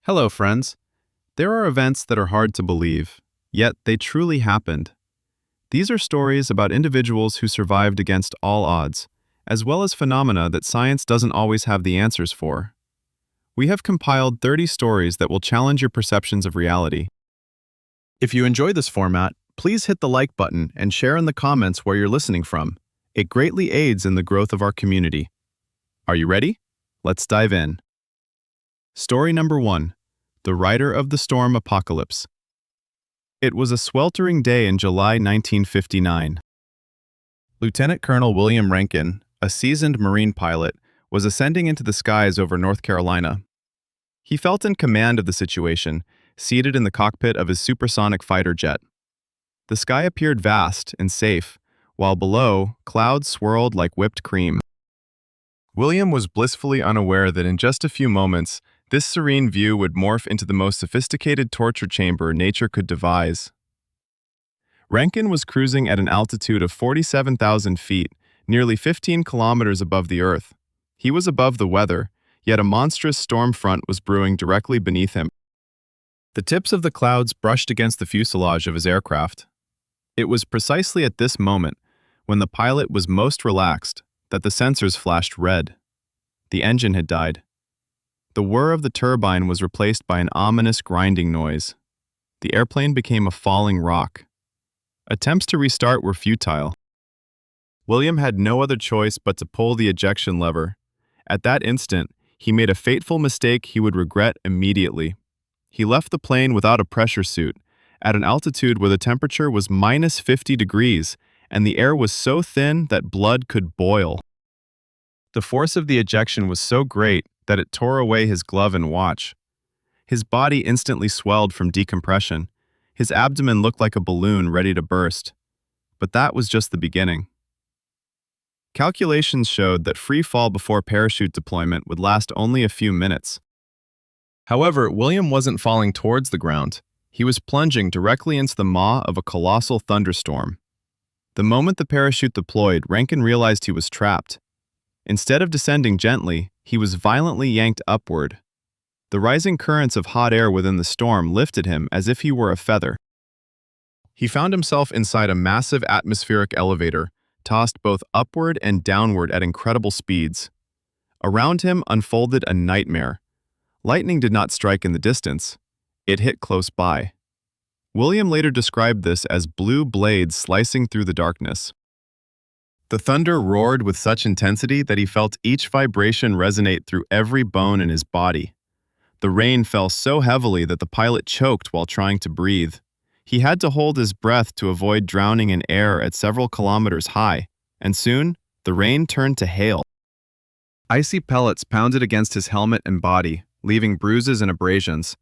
Hello, friends. There are events that are hard to believe, yet they truly happened. These are stories about individuals who survived against all odds, as well as phenomena that science doesn't always have the answers for. We have compiled 30 stories that will challenge your perceptions of reality. If you enjoy this format, please hit the like button and share in the comments where you're listening from. It greatly aids in the growth of our community. Are you ready? Let's dive in. Story number 1. The Rider of the Storm Apocalypse. It was a sweltering day in July 1959. Lieutenant Colonel William Rankin, a seasoned Marine pilot, was ascending into the skies over North Carolina. He felt in command of the situation, seated in the cockpit of his supersonic fighter jet. The sky appeared vast and safe, while below, clouds swirled like whipped cream. William was blissfully unaware that in just a few moments, this serene view would morph into the most sophisticated torture chamber nature could devise. Rankin was cruising at an altitude of 47,000 feet, nearly 15 kilometers above the Earth. He was above the weather, yet a monstrous storm front was brewing directly beneath him. The tips of the clouds brushed against the fuselage of his aircraft. It was precisely at this moment, when the pilot was most relaxed, that the sensors flashed red. The engine had died. The whir of the turbine was replaced by an ominous grinding noise. The airplane became a falling rock. Attempts to restart were futile. William had no other choice but to pull the ejection lever. At that instant, he made a fateful mistake he would regret immediately. He left the plane without a pressure suit, at an altitude where the temperature was minus 50 degrees, and the air was so thin that blood could boil. The force of the ejection was so great that it tore away his glove and watch. His body instantly swelled from decompression. His abdomen looked like a balloon ready to burst. But that was just the beginning. Calculations showed that free fall before parachute deployment would last only a few minutes. However, William wasn't falling towards the ground. He was plunging directly into the maw of a colossal thunderstorm. The moment the parachute deployed, Rankin realized he was trapped. Instead of descending gently, he was violently yanked upward. The rising currents of hot air within the storm lifted him as if he were a feather. He found himself inside a massive atmospheric elevator, tossed both upward and downward at incredible speeds. Around him unfolded a nightmare. Lightning did not strike in the distance. It hit close by. William later described this as blue blades slicing through the darkness. The thunder roared with such intensity that he felt each vibration resonate through every bone in his body. The rain fell so heavily that the pilot choked while trying to breathe. He had to hold his breath to avoid drowning in air at several kilometers high, and soon, the rain turned to hail. Icy pellets pounded against his helmet and body, leaving bruises and abrasions.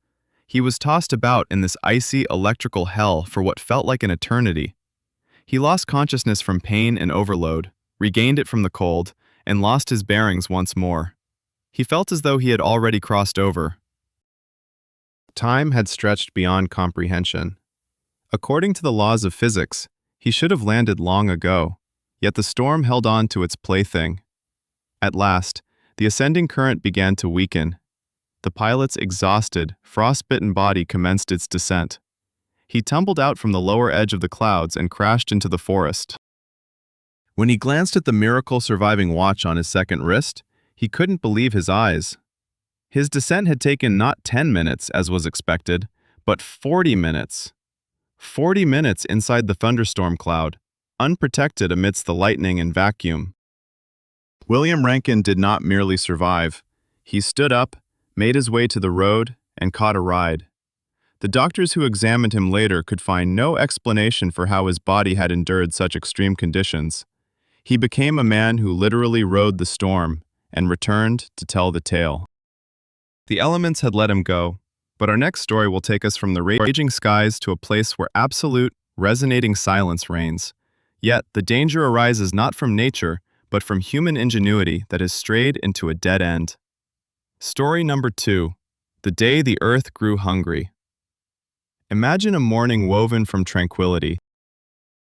He was tossed about in this icy electrical hell for what felt like an eternity. He lost consciousness from pain and overload, regained it from the cold, and lost his bearings once more. He felt as though he had already crossed over. Time had stretched beyond comprehension. According to the laws of physics, he should have landed long ago, yet the storm held on to its plaything. At last, the ascending current began to weaken. The pilot's exhausted, frostbitten body commenced its descent. He tumbled out from the lower edge of the clouds and crashed into the forest. When he glanced at the miracle surviving watch on his second wrist, he couldn't believe his eyes. His descent had taken not 10 minutes, as was expected, but 40 minutes. 40 minutes inside the thunderstorm cloud, unprotected amidst the lightning and vacuum. William Rankin did not merely survive. He stood up, made his way to the road, and caught a ride. The doctors who examined him later could find no explanation for how his body had endured such extreme conditions. He became a man who literally rode the storm and returned to tell the tale. The elements had let him go, but our next story will take us from the raging skies to a place where absolute, resonating silence reigns. Yet, the danger arises not from nature, but from human ingenuity that has strayed into a dead end. Story number 2. The Day the Earth Grew Hungry. Imagine a morning woven from tranquility.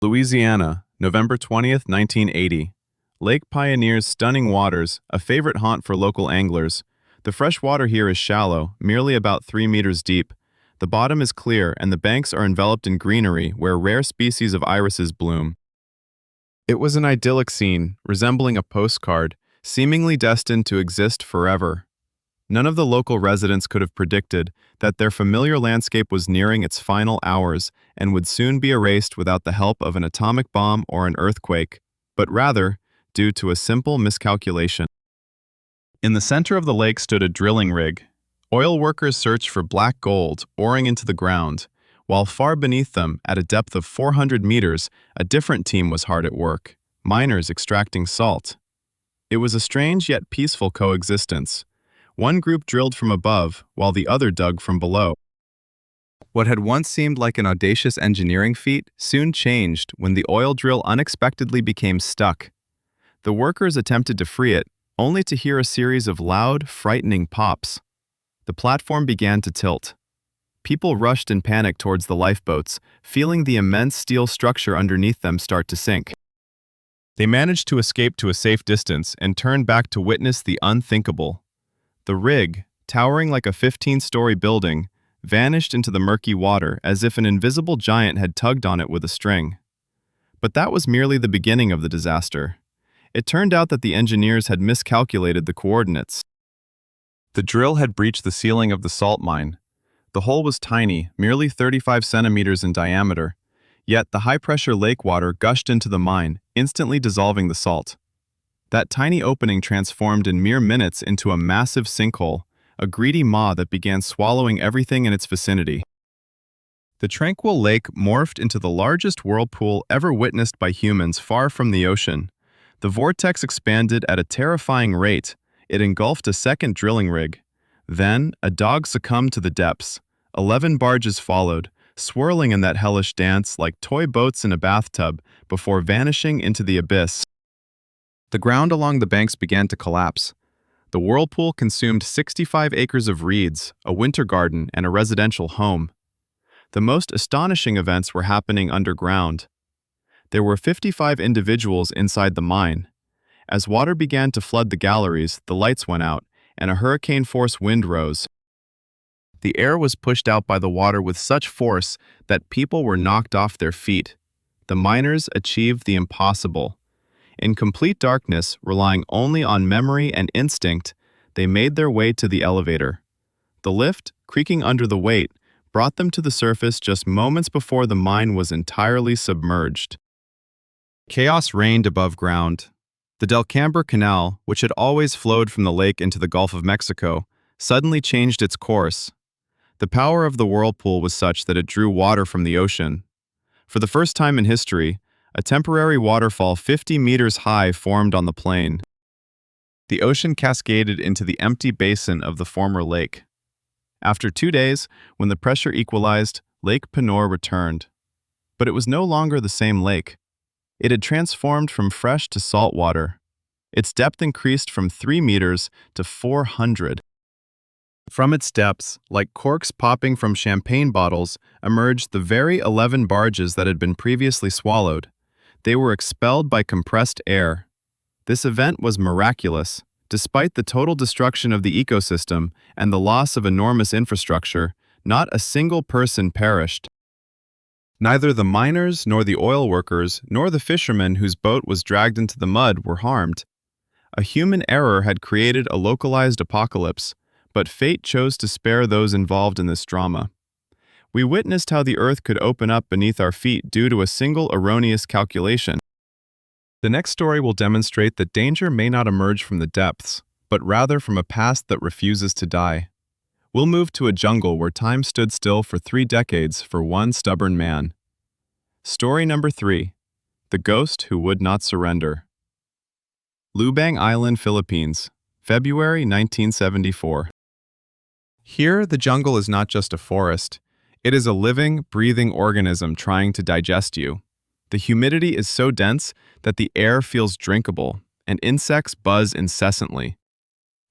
Louisiana, November 20th, 1980. Lake Pioneer's stunning waters, a favorite haunt for local anglers. The fresh water here is shallow, merely about 3 meters deep. The bottom is clear and the banks are enveloped in greenery where rare species of irises bloom. It was an idyllic scene, resembling a postcard, seemingly destined to exist forever. None of the local residents could have predicted that their familiar landscape was nearing its final hours and would soon be erased without the help of an atomic bomb or an earthquake, but rather due to a simple miscalculation. In the center of the lake stood a drilling rig. Oil workers searched for black gold, oring into the ground, while far beneath them, at a depth of 400 meters, a different team was hard at work, miners extracting salt. It was a strange yet peaceful coexistence. One group drilled from above, while the other dug from below. What had once seemed like an audacious engineering feat soon changed when the oil drill unexpectedly became stuck. The workers attempted to free it, only to hear a series of loud, frightening pops. The platform began to tilt. People rushed in panic towards the lifeboats, feeling the immense steel structure underneath them start to sink. They managed to escape to a safe distance and turned back to witness the unthinkable. The rig, towering like a 15-story building, vanished into the murky water as if an invisible giant had tugged on it with a string. But that was merely the beginning of the disaster. It turned out that the engineers had miscalculated the coordinates. The drill had breached the ceiling of the salt mine. The hole was tiny, merely 35 centimeters in diameter, yet the high-pressure lake water gushed into the mine, instantly dissolving the salt. That tiny opening transformed in mere minutes into a massive sinkhole, a greedy maw that began swallowing everything in its vicinity. The tranquil lake morphed into the largest whirlpool ever witnessed by humans far from the ocean. The vortex expanded at a terrifying rate. It engulfed a second drilling rig. Then, a dog succumbed to the depths. 11 barges followed, swirling in that hellish dance like toy boats in a bathtub before vanishing into the abyss. The ground along the banks began to collapse. The whirlpool consumed 65 acres of reeds, a winter garden, and a residential home. The most astonishing events were happening underground. There were 55 individuals inside the mine. As water began to flood the galleries, the lights went out, and a hurricane-force wind rose. The air was pushed out by the water with such force that people were knocked off their feet. The miners achieved the impossible. In complete darkness, relying only on memory and instinct, they made their way to the elevator. The lift, creaking under the weight, brought them to the surface just moments before the mine was entirely submerged. Chaos reigned above ground. The Delcambre Canal, which had always flowed from the lake into the Gulf of Mexico, suddenly changed its course. The power of the whirlpool was such that it drew water from the ocean. For the first time in history, a temporary waterfall 50 meters high formed on the plain. The ocean cascaded into the empty basin of the former lake. After 2 days, when the pressure equalized, Lake Penor returned. But it was no longer the same lake. It had transformed from fresh to salt water. Its depth increased from 3 meters to 400. From its depths, like corks popping from champagne bottles, emerged the very 11 barges that had been previously swallowed. They were expelled by compressed air. This event was miraculous. Despite the total destruction of the ecosystem and the loss of enormous infrastructure, not a single person perished. Neither the miners, nor the oil workers, nor the fishermen whose boat was dragged into the mud were harmed. A human error had created a localized apocalypse, but fate chose to spare those involved in this drama. We witnessed how the earth could open up beneath our feet due to a single erroneous calculation. The next story will demonstrate that danger may not emerge from the depths, but rather from a past that refuses to die. We'll move to a jungle where time stood still for 3 decades for one stubborn man. Story number 3. The Ghost Who Would Not Surrender. Lubang Island, Philippines, February 1974. Here, the jungle is not just a forest. It is a living, breathing organism trying to digest you. The humidity is so dense that the air feels drinkable, and insects buzz incessantly.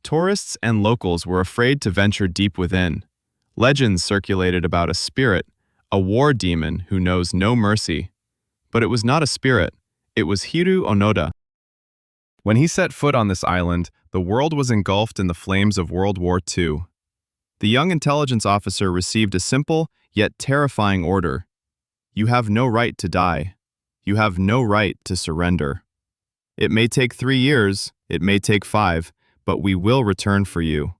Tourists and locals were afraid to venture deep within. Legends circulated about a spirit, a war demon who knows no mercy. But it was not a spirit, it was Hiru Onoda. When he set foot on this island, the The world was engulfed in the flames of World War II. The young intelligence officer received a simple yet terrifying order. You have no right to die. You have no right to surrender. It may take 3 years, it may take 5, but we will return for you.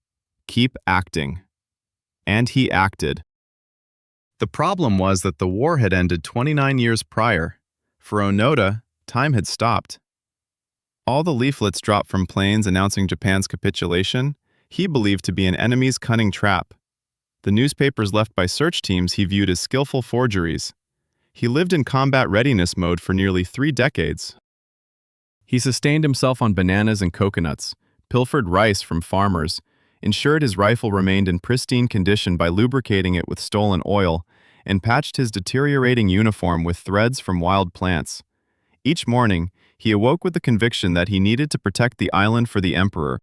Keep acting. And he acted. The problem was that the war had ended 29 years prior. For Onoda, time had stopped. All the leaflets dropped from planes announcing Japan's capitulation, he believed to be an enemy's cunning trap. The newspapers left by search teams he viewed as skillful forgeries. He lived in combat readiness mode for nearly 3 decades. He sustained himself on bananas and coconuts, pilfered rice from farmers, ensured his rifle remained in pristine condition by lubricating it with stolen oil, and patched his deteriorating uniform with threads from wild plants. Each morning, he awoke with the conviction that he needed to protect the island for the emperor.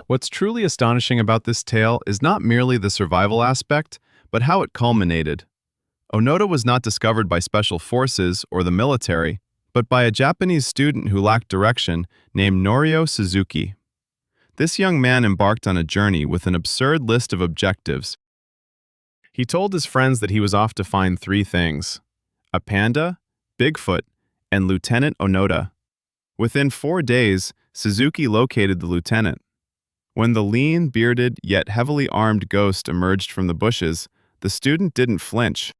What's truly astonishing about this tale is not merely the survival aspect, but how it culminated. Onoda was not discovered by special forces or the military, but by a Japanese student who lacked direction named Norio Suzuki. This young man embarked on a journey with an absurd list of objectives. He told his friends that he was off to find 3 things: a panda, Bigfoot, and Lieutenant Onoda. Within 4 days, Suzuki located the lieutenant. When the lean, bearded, yet heavily armed ghost emerged from the bushes, the student didn't flinch.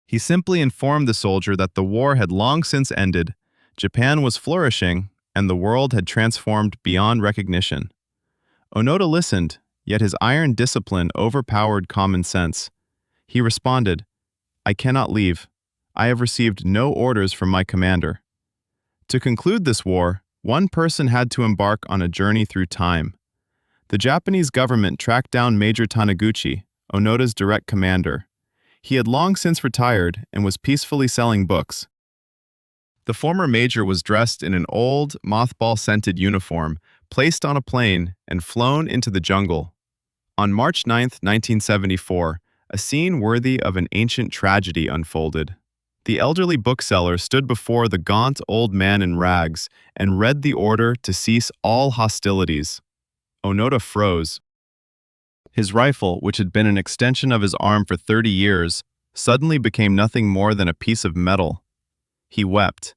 He simply informed the soldier that the war had long since ended, Japan was flourishing, and the world had transformed beyond recognition. Onoda listened, yet his iron discipline overpowered common sense. He responded, "I cannot leave. I have received no orders from my commander." To conclude this war, one person had to embark on a journey through time. The Japanese government tracked down Major Taniguchi, Onoda's direct commander. He had long since retired and was peacefully selling books. The former major was dressed in an old, mothball-scented uniform, placed on a plane, and flown into the jungle. On March 9, 1974, a scene worthy of an ancient tragedy unfolded. The elderly bookseller stood before the gaunt old man in rags and read the order to cease all hostilities. Onoda froze. His rifle, which had been an extension of his arm for 30 years, suddenly became nothing more than a piece of metal. He wept,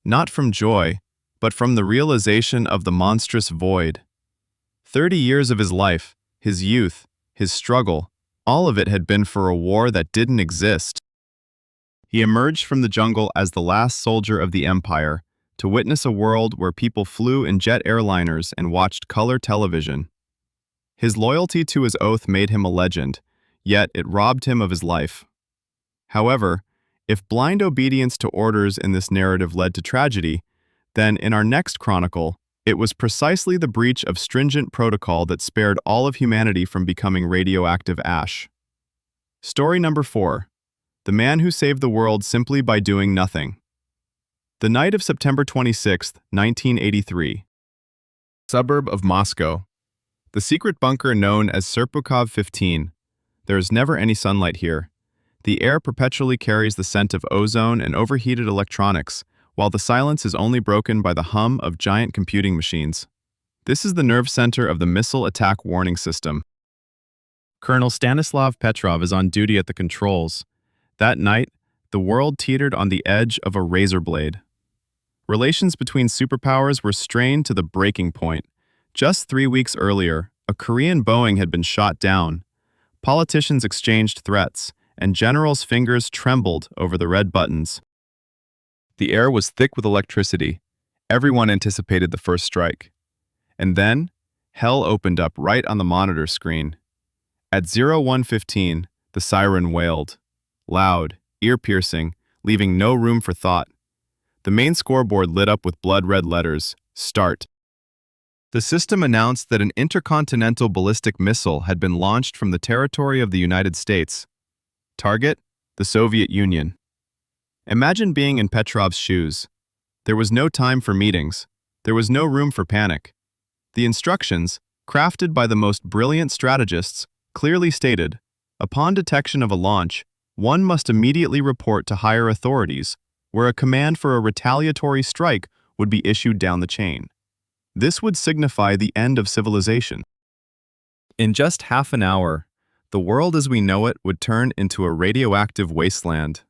not from joy, but from the realization of the monstrous void. 30 years of his life, his youth, his struggle, all of it had been for a war that didn't exist. He emerged from the jungle as the last soldier of the empire, to witness a world where people flew in jet airliners and watched color television. His loyalty to his oath made him a legend, yet it robbed him of his life. However, if blind obedience to orders in this narrative led to tragedy, then in our next chronicle, it was precisely the breach of stringent protocol that spared all of humanity from becoming radioactive ash. Story number 4. The man who saved the world simply by doing nothing. The night of September 26, 1983. Suburb of Moscow. The secret bunker known as Serpukhov 15. There is never any sunlight here. The air perpetually carries the scent of ozone and overheated electronics, while the silence is only broken by the hum of giant computing machines. This is the nerve center of the missile attack warning system. Colonel Stanislav Petrov is on duty at the controls. That night, the world teetered on the edge of a razor blade. Relations between superpowers were strained to the breaking point. Just 3 weeks earlier, a Korean Boeing had been shot down. Politicians exchanged threats, and generals' fingers trembled over the red buttons. The air was thick with electricity. Everyone anticipated the first strike. And then, hell opened up right on the monitor screen. At 01:15, the siren wailed. Loud, ear-piercing, leaving no room for thought. The main scoreboard lit up with blood-red letters, START. The system announced that an intercontinental ballistic missile had been launched from the territory of the United States. Target, the Soviet Union. Imagine being in Petrov's shoes. There was no time for meetings. There was no room for panic. The instructions, crafted by the most brilliant strategists, clearly stated, upon detection of a launch, one must immediately report to higher authorities, where a command for a retaliatory strike would be issued down the chain. This would signify the end of civilization. In just half an hour, the world as we know it would turn into a radioactive wasteland.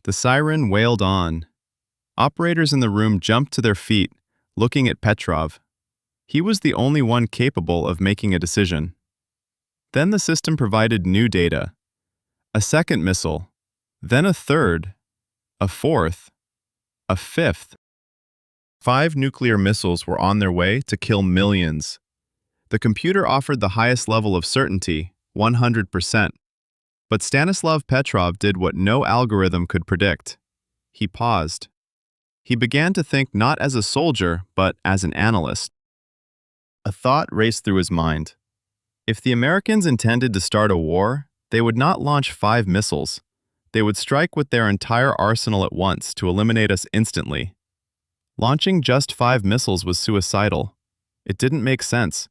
The siren wailed on. Operators in the room jumped to their feet, looking at Petrov. He was the only one capable of making a decision. Then the system provided new data. A second missile, then a third, a fourth, a fifth. 5 nuclear missiles were on their way to kill millions. The computer offered the highest level of certainty, 100%. But Stanislav Petrov did what no algorithm could predict. He paused. He began to think not as a soldier, but as an analyst. A thought raced through his mind. If the Americans intended to start a war, they would not launch 5 missiles. They would strike with their entire arsenal at once to eliminate us instantly. Launching just 5 missiles was suicidal. It didn't make sense.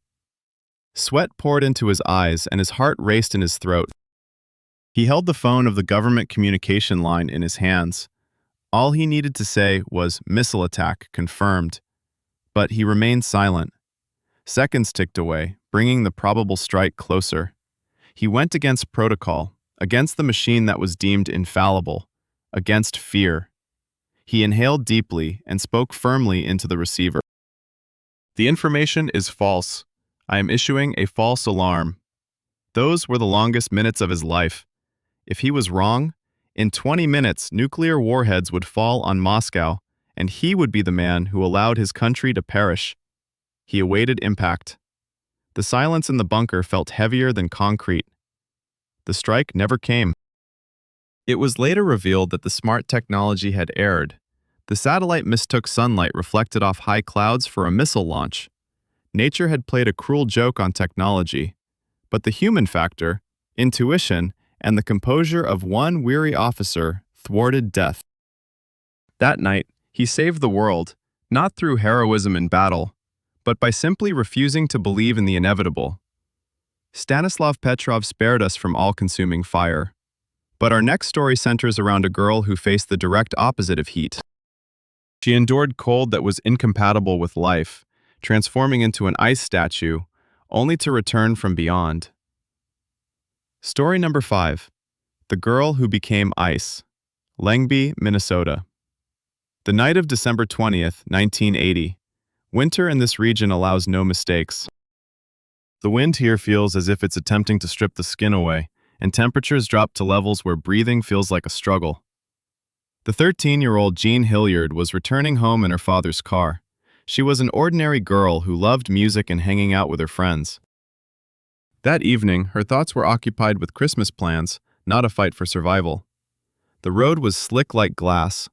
Sweat poured into his eyes and his heart raced in his throat. He held the phone of the government communication line in his hands. All he needed to say was "missile attack confirmed," but he remained silent. Seconds ticked away, bringing the probable strike closer. He went against protocol, against the machine that was deemed infallible, against fear. He inhaled deeply and spoke firmly into the receiver. "The information is false. I am issuing a false alarm." Those were the longest minutes of his life. If he was wrong, in 20 minutes nuclear warheads would fall on Moscow, and he would be the man who allowed his country to perish. He awaited impact. The silence in the bunker felt heavier than concrete. The strike never came. It was later revealed that the smart technology had erred. The satellite mistook sunlight reflected off high clouds for a missile launch. Nature had played a cruel joke on technology, but the human factor, intuition, and the composure of one weary officer thwarted death. That night, he saved the world, not through heroism in battle, but by simply refusing to believe in the inevitable. Stanislav Petrov spared us from all-consuming fire. But our next story centers around a girl who faced the direct opposite of heat. She endured cold that was incompatible with life, transforming into an ice statue, only to return from beyond. Story number 5. The Girl Who Became Ice. Langby, Minnesota. The night of December 20th, 1980. Winter in this region allows no mistakes. The wind here feels as if it's attempting to strip the skin away, and temperatures drop to levels where breathing feels like a struggle. The 13-year-old Jean Hilliard was returning home in her father's car. She was an ordinary girl who loved music and hanging out with her friends. That evening, her thoughts were occupied with Christmas plans, not a fight for survival. The road was slick like glass.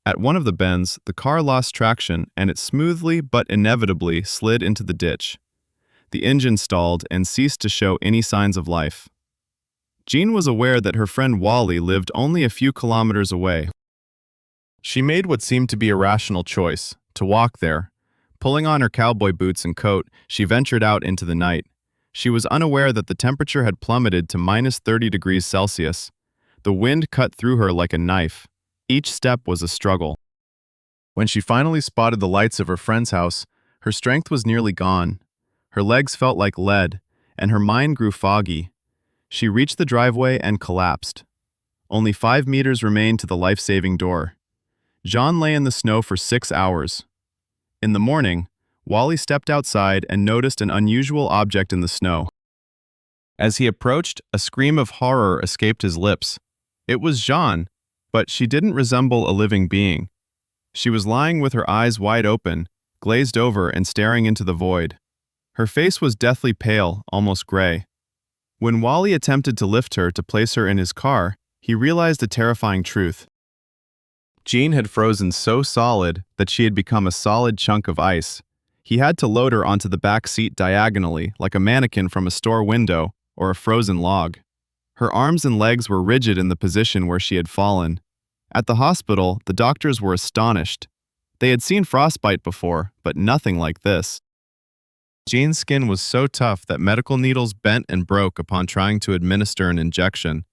At one of the bends, the car lost traction and it smoothly but inevitably slid into the ditch. The engine stalled and ceased to show any signs of life. Jean was aware that her friend Wally lived only a few kilometers away. She made what seemed to be a rational choice, to walk there. Pulling on her cowboy boots and coat, she ventured out into the night. She was unaware that the temperature had plummeted to -30 degrees Celsius. The wind cut through her like a knife. Each step was a struggle. When she finally spotted the lights of her friend's house, her strength was nearly gone. Her legs felt like lead, and her mind grew foggy. She reached the driveway and collapsed. Only 5 meters remained to the life-saving door. Jean lay in the snow for 6 hours. In the morning, Wally stepped outside and noticed an unusual object in the snow. As he approached, a scream of horror escaped his lips. It was Jean, but she didn't resemble a living being. She was lying with her eyes wide open, glazed over and staring into the void. Her face was deathly pale, almost gray. When Wally attempted to lift her to place her in his car, he realized a terrifying truth. Jean had frozen so solid that she had become a solid chunk of ice. He had to load her onto the back seat diagonally, like a mannequin from a store window or a frozen log. Her arms and legs were rigid in the position where she had fallen. At the hospital, the doctors were astonished. They had seen frostbite before, but nothing like this. Jean's skin was so tough that medical needles bent and broke upon trying to administer an injection.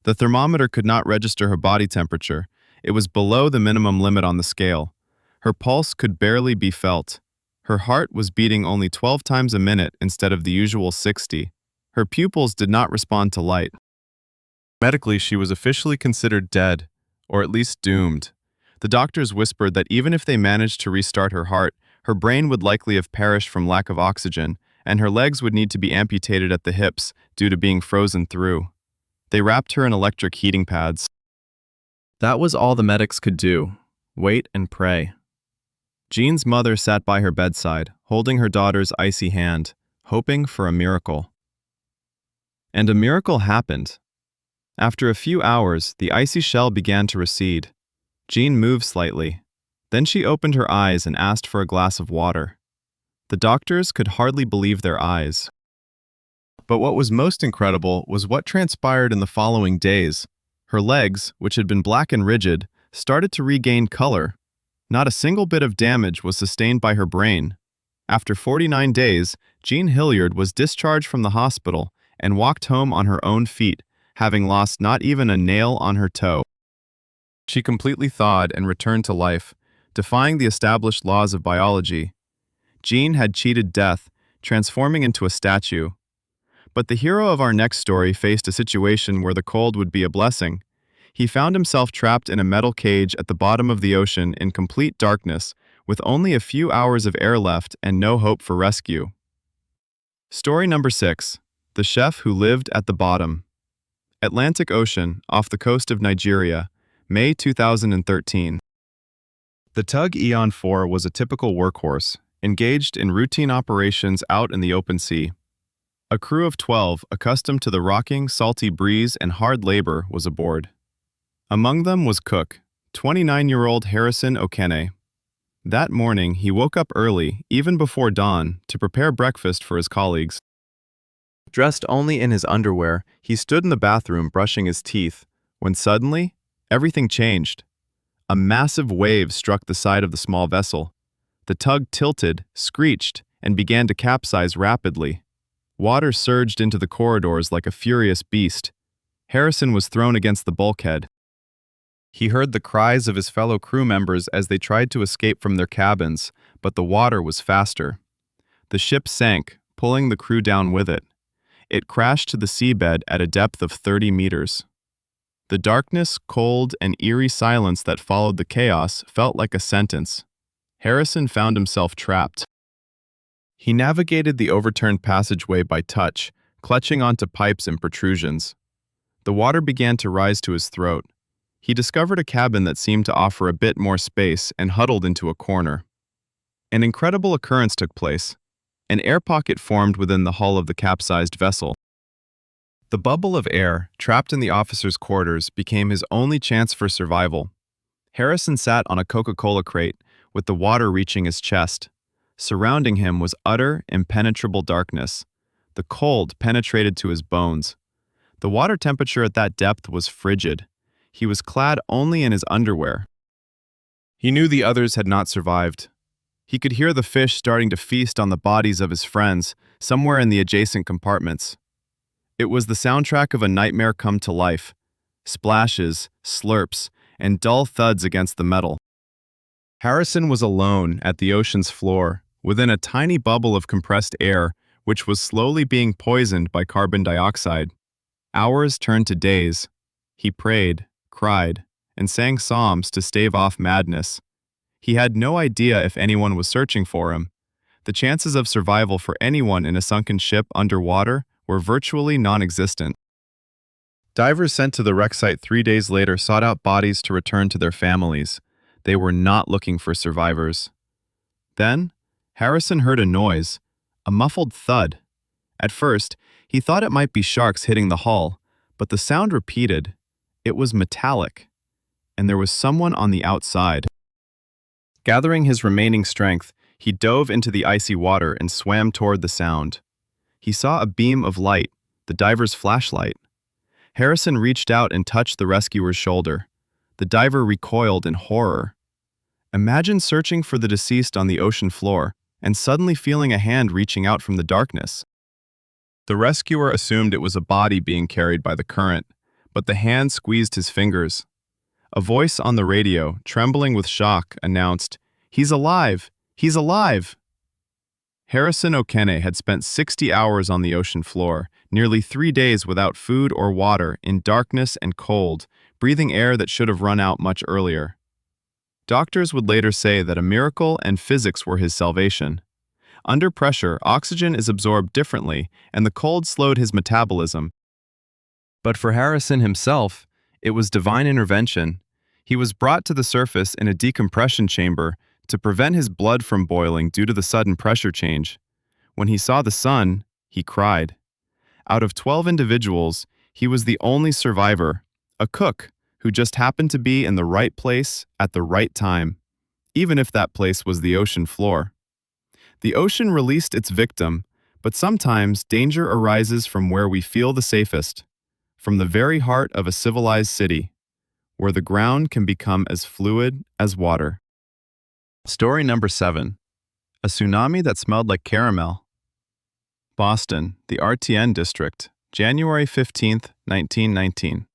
The thermometer could not register her body temperature. It was below the minimum limit on the scale. Her pulse could barely be felt. Her heart was beating only 12 times a minute instead of the usual 60. Her pupils did not respond to light. Medically, she was officially considered dead, or at least doomed. The doctors whispered that even if they managed to restart her heart, her brain would likely have perished from lack of oxygen, and her legs would need to be amputated at the hips due to being frozen through. They wrapped her in electric heating pads. That was all the medics could do. Wait and pray. Jean's mother sat by her bedside, holding her daughter's icy hand, hoping for a miracle. And a miracle happened. After a few hours, the icy shell began to recede. Jean moved slightly. Then she opened her eyes and asked for a glass of water. The doctors could hardly believe their eyes. But what was most incredible was what transpired in the following days. Her legs, which had been black and rigid, started to regain color. Not a single bit of damage was sustained by her brain. After 49 days, Jean Hilliard was discharged from the hospital and walked home on her own feet, having lost not even a nail on her toe. She completely thawed and returned to life, defying the established laws of biology. Jean had cheated death, transforming into a statue. But the hero of our next story faced a situation where the cold would be a blessing. He found himself trapped in a metal cage at the bottom of the ocean in complete darkness, with only a few hours of air left and no hope for rescue. Story number 6. The Chef Who Lived at the Bottom. Atlantic Ocean, off the coast of Nigeria, May 2013. The tug Eon 4 was a typical workhorse, engaged in routine operations out in the open sea. A crew of 12, accustomed to the rocking, salty breeze and hard labor, was aboard. Among them was cook, 29-year-old Harrison Okene. That morning, he woke up early, even before dawn, to prepare breakfast for his colleagues. Dressed only in his underwear, he stood in the bathroom brushing his teeth, when suddenly, everything changed. A massive wave struck the side of the small vessel. The tug tilted, screeched, and began to capsize rapidly. Water surged into the corridors like a furious beast. Harrison was thrown against the bulkhead. He heard the cries of his fellow crew members as they tried to escape from their cabins, but the water was faster. The ship sank, pulling the crew down with it. It crashed to the seabed at a depth of 30 meters. The darkness, cold, and eerie silence that followed the chaos felt like a sentence. Harrison found himself trapped. He navigated the overturned passageway by touch, clutching onto pipes and protrusions. The water began to rise to his throat. He discovered a cabin that seemed to offer a bit more space and huddled into a corner. An incredible occurrence took place. An air pocket formed within the hull of the capsized vessel. The bubble of air, trapped in the officer's quarters, became his only chance for survival. Harrison sat on a Coca-Cola crate, with the water reaching his chest. Surrounding him was utter, impenetrable darkness. The cold penetrated to his bones. The water temperature at that depth was frigid. He was clad only in his underwear. He knew the others had not survived. He could hear the fish starting to feast on the bodies of his friends, somewhere in the adjacent compartments. It was the soundtrack of a nightmare come to life. Splashes, slurps, and dull thuds against the metal. Harrison was alone at the ocean's floor, within a tiny bubble of compressed air, which was slowly being poisoned by carbon dioxide. Hours turned to days. He prayed, cried, and sang psalms to stave off madness. He had no idea if anyone was searching for him. The chances of survival for anyone in a sunken ship underwater were virtually non-existent. Divers sent to the wreck site 3 days later sought out bodies to return to their families. They were not looking for survivors. Then, Harrison heard a noise, a muffled thud. At first, he thought it might be sharks hitting the hull, but the sound repeated. It was metallic, and there was someone on the outside. Gathering his remaining strength, he dove into the icy water and swam toward the sound. He saw a beam of light, the diver's flashlight. Harrison reached out and touched the rescuer's shoulder. The diver recoiled in horror. Imagine searching for the deceased on the ocean floor and suddenly feeling a hand reaching out from the darkness. The rescuer assumed it was a body being carried by the current, but the hand squeezed his fingers. A voice on the radio, trembling with shock, announced, "He's alive! He's alive!" Harrison O'Kenne had spent 60 hours on the ocean floor, nearly 3 days without food or water, in darkness and cold, breathing air that should have run out much earlier. Doctors would later say that a miracle and physics were his salvation. Under pressure, oxygen is absorbed differently, and the cold slowed his metabolism. But for Harrison himself, it was divine intervention. He was brought to the surface in a decompression chamber to prevent his blood from boiling due to the sudden pressure change. When he saw the sun, he cried. Out of 12 individuals, he was the only survivor, a cook who just happened to be in the right place at the right time, even if that place was the ocean floor. The ocean released its victim, but sometimes danger arises from where we feel the safest, from the very heart of a civilized city, where the ground can become as fluid as water. Story number 7. A tsunami that smelled like caramel. Boston, the RTN district, January 15, 1919.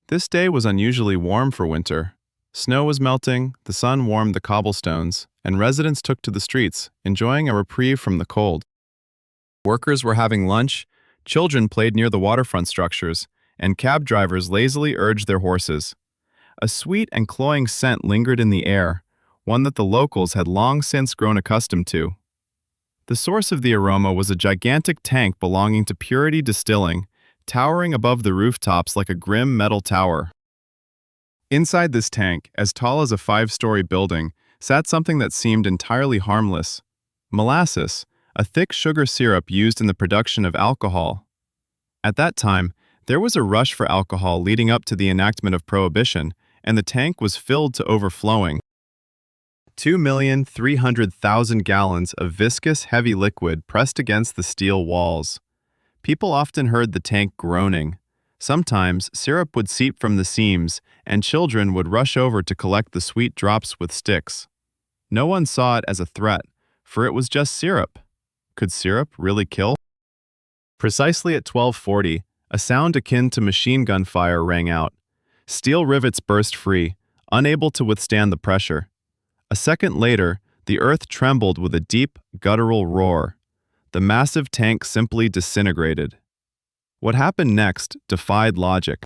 This day was unusually warm for winter. Snow was melting, the sun warmed the cobblestones, and residents took to the streets, enjoying a reprieve from the cold. Workers were having lunch, children played near the waterfront structures, and cab drivers lazily urged their horses. A sweet and cloying scent lingered in the air, one that the locals had long since grown accustomed to. The source of the aroma was a gigantic tank belonging to Purity Distilling, towering above the rooftops like a grim metal tower. Inside this tank, as tall as a 5-story building, sat something that seemed entirely harmless: molasses, a thick sugar syrup used in the production of alcohol. At that time, there was a rush for alcohol leading up to the enactment of Prohibition, and the tank was filled to overflowing. 2,300,000 gallons of viscous, heavy liquid pressed against the steel walls. People often heard the tank groaning. Sometimes, syrup would seep from the seams, and children would rush over to collect the sweet drops with sticks. No one saw it as a threat, for it was just syrup. Could syrup really kill? Precisely at 12:40, a sound akin to machine gun fire rang out. Steel rivets burst free, unable to withstand the pressure. A second later, the earth trembled with a deep, guttural roar. The massive tank simply disintegrated. What happened next defied logic.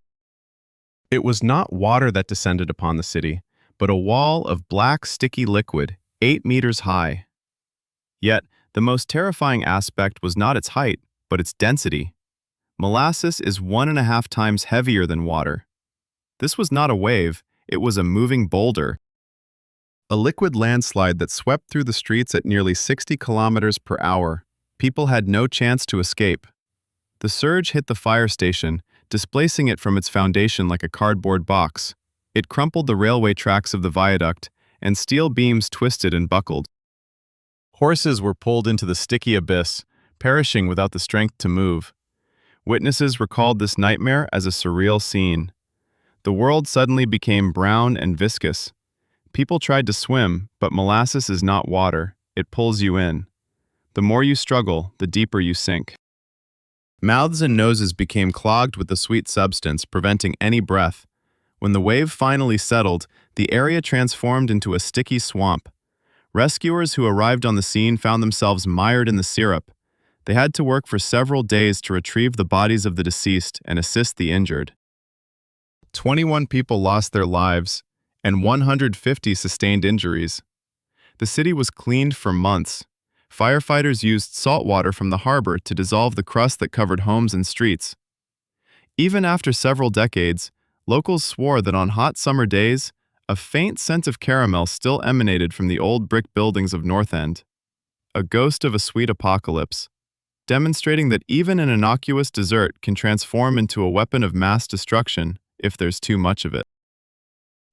It was not water that descended upon the city, but a wall of black, sticky liquid, 8 meters high. Yet, the most terrifying aspect was not its height, but its density. Molasses is 1.5 times heavier than water. This was not a wave, it was a moving boulder. A liquid landslide that swept through the streets at nearly 60 kilometers per hour. People had no chance to escape. The surge hit the fire station, displacing it from its foundation like a cardboard box. It crumpled the railway tracks of the viaduct, and steel beams twisted and buckled. Horses were pulled into the sticky abyss, perishing without the strength to move. Witnesses recalled this nightmare as a surreal scene. The world suddenly became brown and viscous. People tried to swim, but molasses is not water. It pulls you in. The more you struggle, the deeper you sink. Mouths and noses became clogged with the sweet substance, preventing any breath. When the wave finally settled, the area transformed into a sticky swamp. Rescuers who arrived on the scene found themselves mired in the syrup. They had to work for several days to retrieve the bodies of the deceased and assist the injured. 21 people lost their lives, and 150 sustained injuries. The city was cleaned for months. Firefighters used salt water from the harbor to dissolve the crust that covered homes and streets. Even after several decades, locals swore that on hot summer days, a faint scent of caramel still emanated from the old brick buildings of North End. A ghost of a sweet apocalypse, demonstrating that even an innocuous dessert can transform into a weapon of mass destruction if there's too much of it.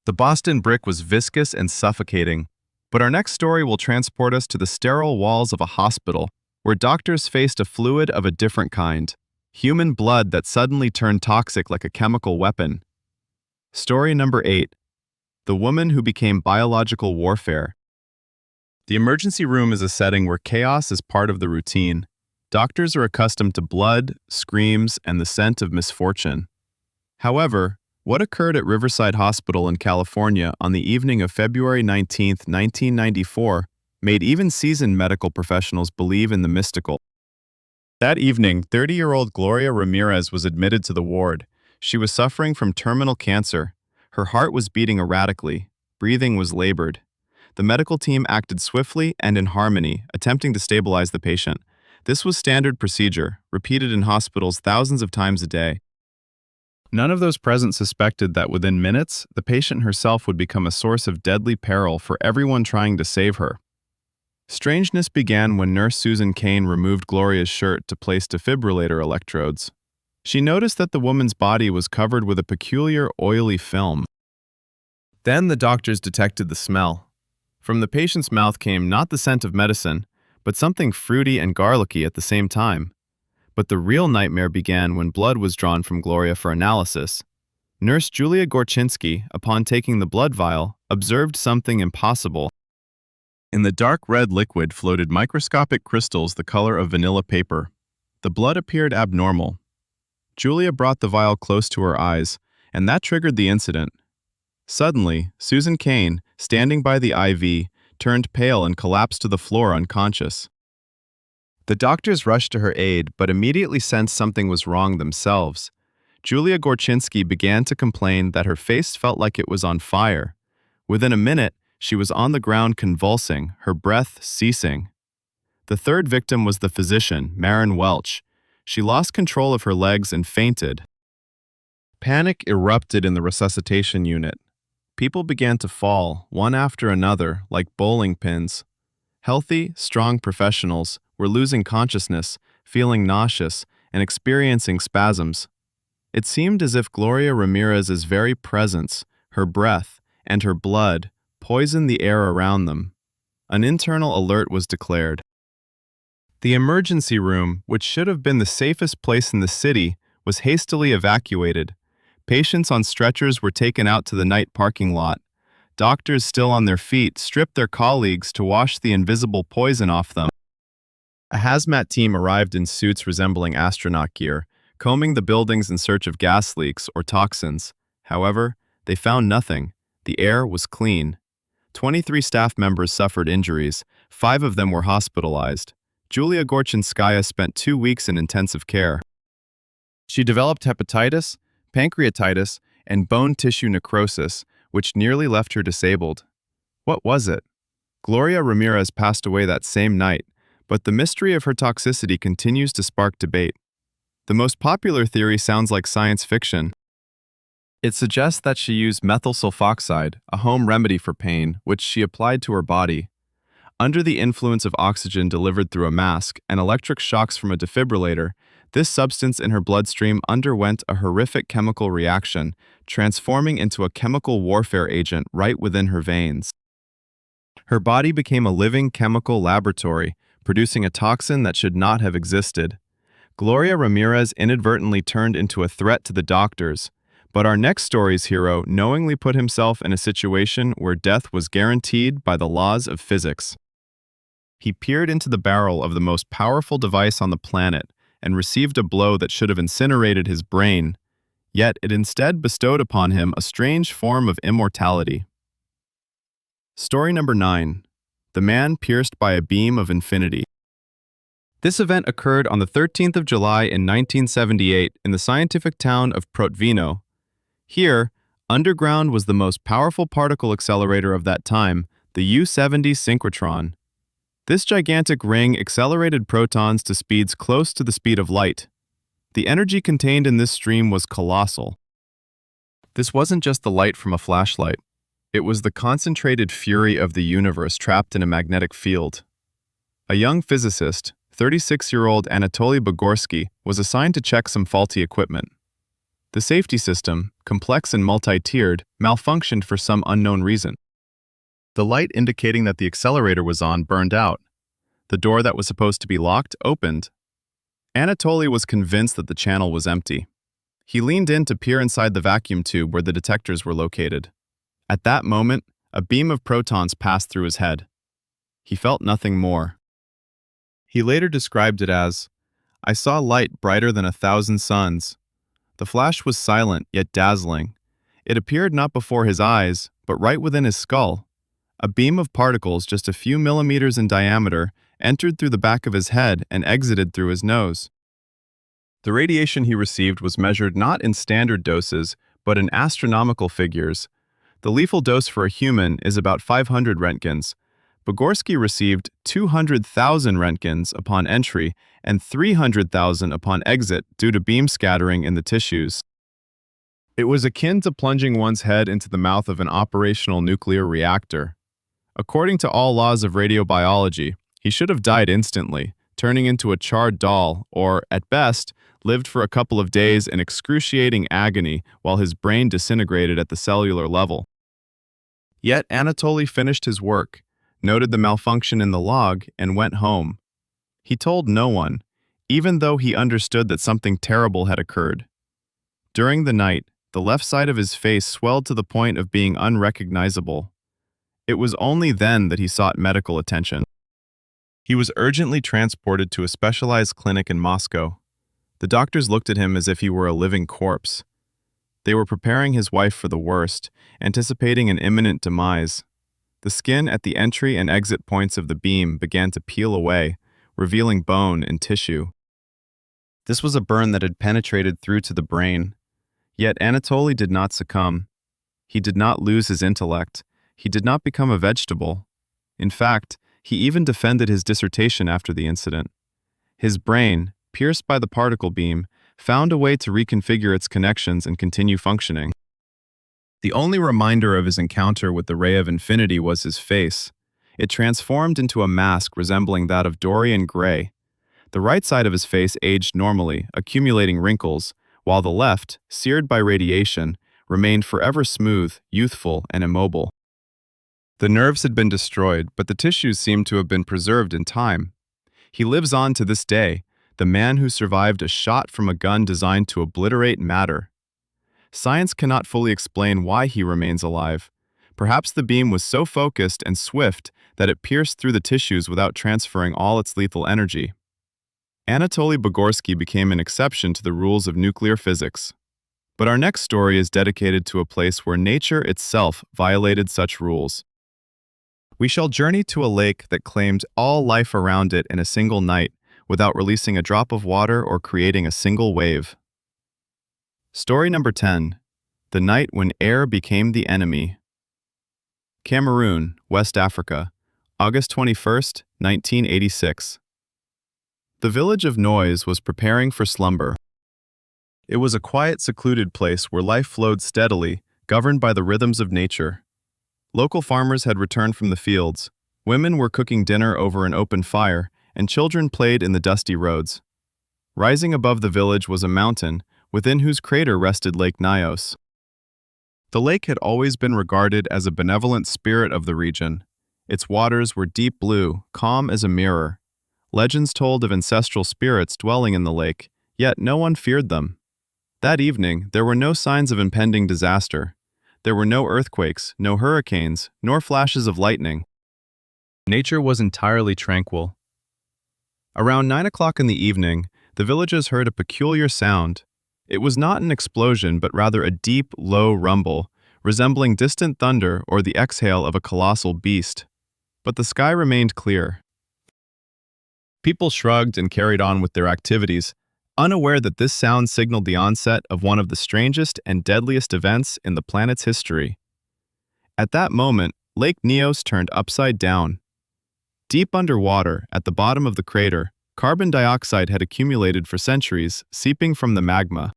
The Boston brick was viscous and suffocating, but our next story will transport us to the sterile walls of a hospital where doctors faced a fluid of a different kind, human blood that suddenly turned toxic like a chemical weapon. Story number 8. The woman who became biological warfare. The emergency room is a setting where chaos is part of the routine. Doctors are accustomed to blood, screams, and the scent of misfortune. However, what occurred at Riverside Hospital in California on the evening of February 19, 1994, made even seasoned medical professionals believe in the mystical. That evening, 30-year-old Gloria Ramirez was admitted to the ward. She was suffering from terminal cancer. Her heart was beating erratically. Breathing was labored. The medical team acted swiftly and in harmony, attempting to stabilize the patient. This was standard procedure, repeated in hospitals thousands of times a day. None of those present suspected that within minutes, the patient herself would become a source of deadly peril for everyone trying to save her. Strangeness began when Nurse Susan Kane removed Gloria's shirt to place defibrillator electrodes. She noticed that the woman's body was covered with a peculiar oily film. Then the doctors detected the smell. From the patient's mouth came not the scent of medicine, but something fruity and garlicky at the same time. But the real nightmare began when blood was drawn from Gloria for analysis. Nurse Julia Gorchinsky, upon taking the blood vial, observed something impossible. In the dark red liquid floated microscopic crystals the color of vanilla paper. The blood appeared abnormal. Julia brought the vial close to her eyes, and that triggered the incident. Suddenly, Susan Kane, standing by the IV, turned pale and collapsed to the floor unconscious. The doctors rushed to her aid, but immediately sensed something was wrong themselves. Julia Gorchinsky began to complain that her face felt like it was on fire. Within a minute, she was on the ground convulsing, her breath ceasing. The third victim was the physician, Marin Welch. She lost control of her legs and fainted. Panic erupted in the resuscitation unit. People began to fall, one after another, like bowling pins. Healthy, strong professionals were losing consciousness, feeling nauseous, and experiencing spasms. It seemed as if Gloria Ramirez's very presence, her breath, and her blood poisoned the air around them. An internal alert was declared. The emergency room, which should have been the safest place in the city, was hastily evacuated. Patients on stretchers were taken out to the night parking lot. Doctors still on their feet stripped their colleagues to wash the invisible poison off them. A hazmat team arrived in suits resembling astronaut gear, combing the buildings in search of gas leaks or toxins. However, they found nothing. The air was clean. 23 staff members suffered injuries. 5 of them were hospitalized. Julia Gorchinskaya spent 2 weeks in intensive care. She developed hepatitis, pancreatitis, and bone tissue necrosis, which nearly left her disabled. What was it? Gloria Ramirez passed away that same night, but the mystery of her toxicity continues to spark debate. The most popular theory sounds like science fiction. It suggests that she used methyl sulfoxide, a home remedy for pain, which she applied to her body. Under the influence of oxygen delivered through a mask and electric shocks from a defibrillator, this substance in her bloodstream underwent a horrific chemical reaction, transforming into a chemical warfare agent right within her veins. Her body became a living chemical laboratory, producing a toxin that should not have existed. Gloria Ramirez inadvertently turned into a threat to the doctors, but our next story's hero knowingly put himself in a situation where death was guaranteed by the laws of physics. He peered into the barrel of the most powerful device on the planet and received a blow that should have incinerated his brain, yet it instead bestowed upon him a strange form of immortality. Story number 9. The Man Pierced by a Beam of Infinity. This event occurred on the 13th of July in 1978 in the scientific town of Protvino. Here, underground was the most powerful particle accelerator of that time, the U-70 synchrotron. This gigantic ring accelerated protons to speeds close to the speed of light. The energy contained in this stream was colossal. This wasn't just the light from a flashlight. It was the concentrated fury of the universe trapped in a magnetic field. A young physicist, 36-year-old Anatoly Bogorsky, was assigned to check some faulty equipment. The safety system, complex and multi-tiered, malfunctioned for some unknown reason. The light indicating that the accelerator was on burned out. The door that was supposed to be locked opened. Anatoly was convinced that the channel was empty. He leaned in to peer inside the vacuum tube where the detectors were located. At that moment, a beam of protons passed through his head. He felt nothing more. He later described it as, "I saw light brighter than 1,000 suns. The flash was silent yet dazzling. It appeared not before his eyes, but right within his skull. A beam of particles just a few millimeters in diameter entered through the back of his head and exited through his nose. The radiation he received was measured not in standard doses, but in astronomical figures. The lethal dose for a human is about 500 Roentgens. Bogorsky received 200,000 Roentgens upon entry and 300,000 upon exit due to beam scattering in the tissues. It was akin to plunging one's head into the mouth of an operational nuclear reactor. According to all laws of radiobiology, he should have died instantly, turning into a charred doll, or, at best, lived for a couple of days in excruciating agony while his brain disintegrated at the cellular level. Yet Anatoly finished his work, noted the malfunction in the log, and went home. He told no one, even though he understood that something terrible had occurred. During the night, the left side of his face swelled to the point of being unrecognizable. It was only then that he sought medical attention. He was urgently transported to a specialized clinic in Moscow. The doctors looked at him as if he were a living corpse. They were preparing his wife for the worst, anticipating an imminent demise. The skin at the entry and exit points of the beam began to peel away, revealing bone and tissue. This was a burn that had penetrated through to the brain. Yet Anatoly did not succumb. He did not lose his intellect. He did not become a vegetable. In fact, he even defended his dissertation after the incident. His brain, pierced by the particle beam, found a way to reconfigure its connections and continue functioning. The only reminder of his encounter with the ray of infinity was his face. It transformed into a mask resembling that of Dorian Gray. The right side of his face aged normally, accumulating wrinkles, while the left, seared by radiation, remained forever smooth, youthful, and immobile. The nerves had been destroyed, but the tissues seemed to have been preserved in time. He lives on to this day, the man who survived a shot from a gun designed to obliterate matter. Science cannot fully explain why he remains alive. Perhaps the beam was so focused and swift that it pierced through the tissues without transferring all its lethal energy. Anatoly Bogorsky became an exception to the rules of nuclear physics. But our next story is dedicated to a place where nature itself violated such rules. We shall journey to a lake that claimed all life around it in a single night, without releasing a drop of water or creating a single wave. Story number 10. The Night When Air Became the Enemy. Cameroon, West Africa, August 21st, 1986. The village of Noise was preparing for slumber. It was a quiet, secluded place where life flowed steadily, governed by the rhythms of nature. Local farmers had returned from the fields, women were cooking dinner over an open fire, and children played in the dusty roads. Rising above the village was a mountain, within whose crater rested Lake Nyos. The lake had always been regarded as a benevolent spirit of the region. Its waters were deep blue, calm as a mirror. Legends told of ancestral spirits dwelling in the lake, yet no one feared them. That evening, there were no signs of impending disaster. There were no earthquakes, no hurricanes, nor flashes of lightning. Nature was entirely tranquil. Around 9 o'clock in the evening, the villagers heard a peculiar sound. It was not an explosion, but rather a deep, low rumble, resembling distant thunder or the exhale of a colossal beast. But the sky remained clear. People shrugged and carried on with their activities, unaware that this sound signaled the onset of one of the strangest and deadliest events in the planet's history. At that moment, Lake Nyos turned upside down. Deep underwater, at the bottom of the crater, carbon dioxide had accumulated for centuries, seeping from the magma.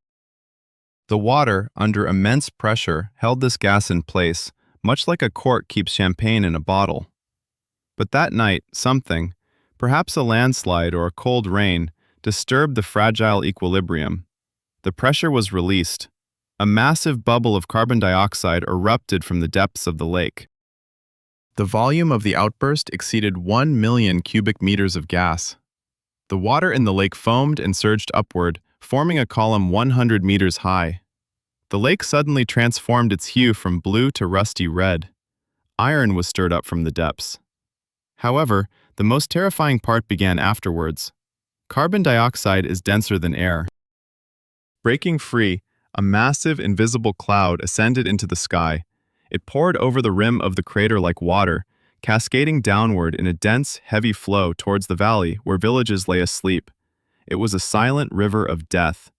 The water, under immense pressure, held this gas in place, much like a cork keeps champagne in a bottle. But that night, something, perhaps a landslide or a cold rain, disturbed the fragile equilibrium. The pressure was released. A massive bubble of carbon dioxide erupted from the depths of the lake. The volume of the outburst exceeded 1 million cubic meters of gas. The water in the lake foamed and surged upward, forming a column 100 meters high. The lake suddenly transformed its hue from blue to rusty red. Iron was stirred up from the depths. However, the most terrifying part began afterwards. Carbon dioxide is denser than air. Breaking free, a massive, invisible cloud ascended into the sky. It poured over the rim of the crater like water, cascading downward in a dense, heavy flow towards the valley where villages lay asleep. It was a silent river of death.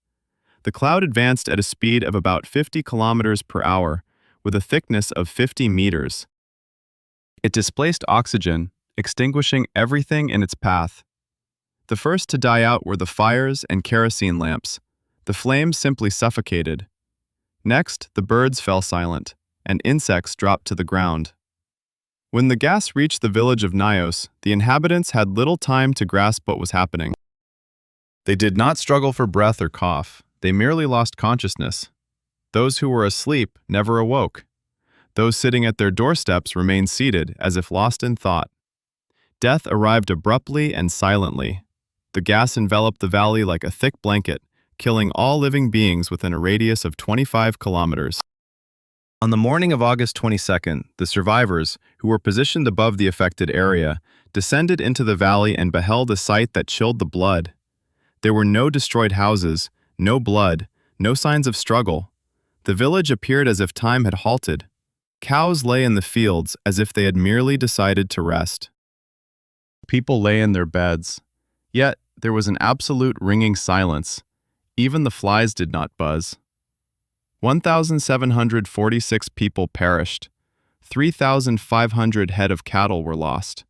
The cloud advanced at a speed of about 50 kilometers per hour, with a thickness of 50 meters. It displaced oxygen, extinguishing everything in its path. The first to die out were the fires and kerosene lamps. The flames simply suffocated. Next, the birds fell silent, and insects dropped to the ground. When the gas reached the village of Nios, the inhabitants had little time to grasp what was happening. They did not struggle for breath or cough. They merely lost consciousness. Those who were asleep never awoke. Those sitting at their doorsteps remained seated as if lost in thought. Death arrived abruptly and silently. The gas enveloped the valley like a thick blanket, killing all living beings within a radius of 25 kilometers. On the morning of August 22nd, the survivors, who were positioned above the affected area, descended into the valley and beheld a sight that chilled the blood. There were no destroyed houses, no blood, no signs of struggle. The village appeared as if time had halted. Cows lay in the fields as if they had merely decided to rest. People lay in their beds. Yet, there was an absolute ringing silence. Even the flies did not buzz. 1,746 people perished. 3,500 head of cattle were lost.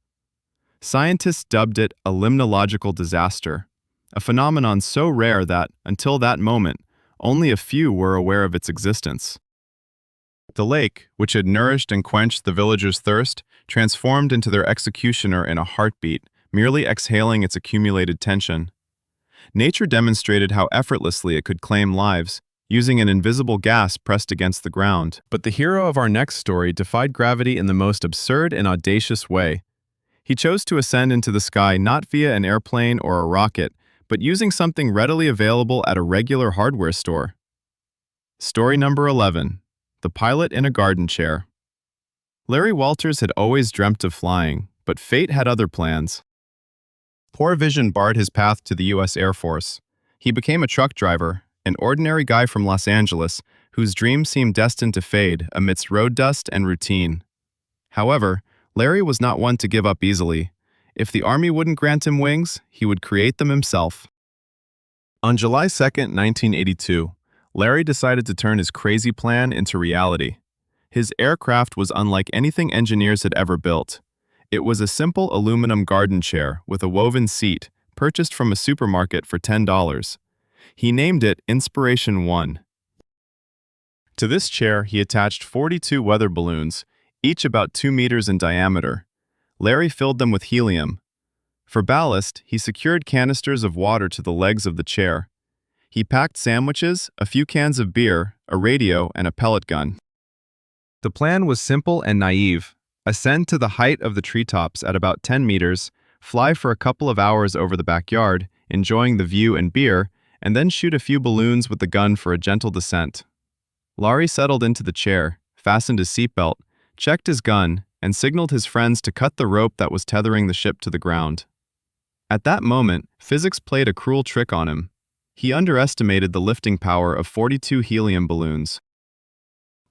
Scientists dubbed it a limnological disaster, a phenomenon so rare that, until that moment, only a few were aware of its existence. The lake, which had nourished and quenched the villagers' thirst, transformed into their executioner in a heartbeat, merely exhaling its accumulated tension. Nature demonstrated how effortlessly it could claim lives, using an invisible gas pressed against the ground. But the hero of our next story defied gravity in the most absurd and audacious way. He chose to ascend into the sky not via an airplane or a rocket, but using something readily available at a regular hardware store. Story number 11. The Pilot in a Garden Chair. Larry Walters had always dreamt of flying, but fate had other plans. Poor vision barred his path to the U.S. Air Force. He became a truck driver, an ordinary guy from Los Angeles, whose dreams seemed destined to fade amidst road dust and routine. However, Larry was not one to give up easily. If the Army wouldn't grant him wings, he would create them himself. On July 2, 1982, Larry decided to turn his crazy plan into reality. His aircraft was unlike anything engineers had ever built. It was a simple aluminum garden chair with a woven seat, purchased from a supermarket for $10. He named it Inspiration 1. To this chair, he attached 42 weather balloons, each about 2 meters in diameter. Larry filled them with helium. For ballast, he secured canisters of water to the legs of the chair. He packed sandwiches, a few cans of beer, a radio, and a pellet gun. The plan was simple and naive. Ascend to the height of the treetops at about 10 meters, fly for a couple of hours over the backyard, enjoying the view and beer, and then shoot a few balloons with the gun for a gentle descent. Larry settled into the chair, fastened his seatbelt, checked his gun, and signaled his friends to cut the rope that was tethering the ship to the ground. At that moment, physics played a cruel trick on him. He underestimated the lifting power of 42 helium balloons.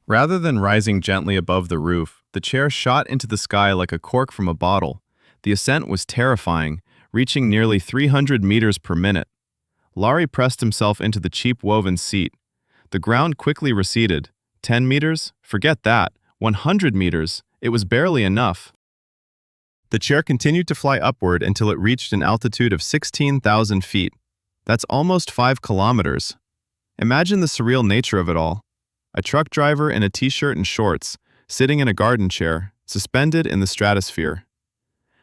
Rather than rising gently above the roof, the chair shot into the sky like a cork from a bottle. The ascent was terrifying, reaching nearly 300 meters per minute. Larry pressed himself into the cheap woven seat. The ground quickly receded. 10 meters? Forget that. 100 meters. It was barely enough. The chair continued to fly upward until it reached an altitude of 16,000 feet. That's almost 5 kilometers. Imagine the surreal nature of it all. A truck driver in a t-shirt and shorts, sitting in a garden chair, suspended in the stratosphere.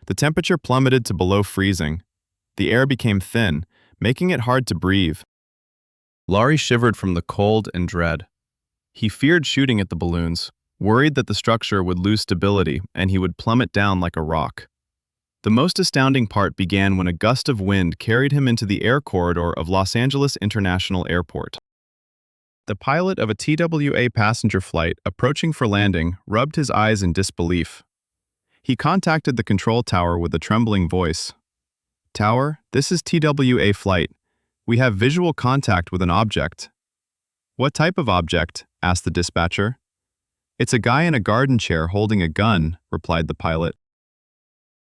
The temperature plummeted to below freezing. The air became thin, making it hard to breathe. Larry shivered from the cold and dread. He feared shooting at the balloons, worried that the structure would lose stability and he would plummet down like a rock. The most astounding part began when a gust of wind carried him into the air corridor of Los Angeles International Airport. The pilot of a TWA passenger flight approaching for landing rubbed his eyes in disbelief. He contacted the control tower with a trembling voice. "Tower, this is TWA flight. We have visual contact with an object." "What type of object?" asked the dispatcher. "It's a guy in a garden chair holding a gun," replied the pilot.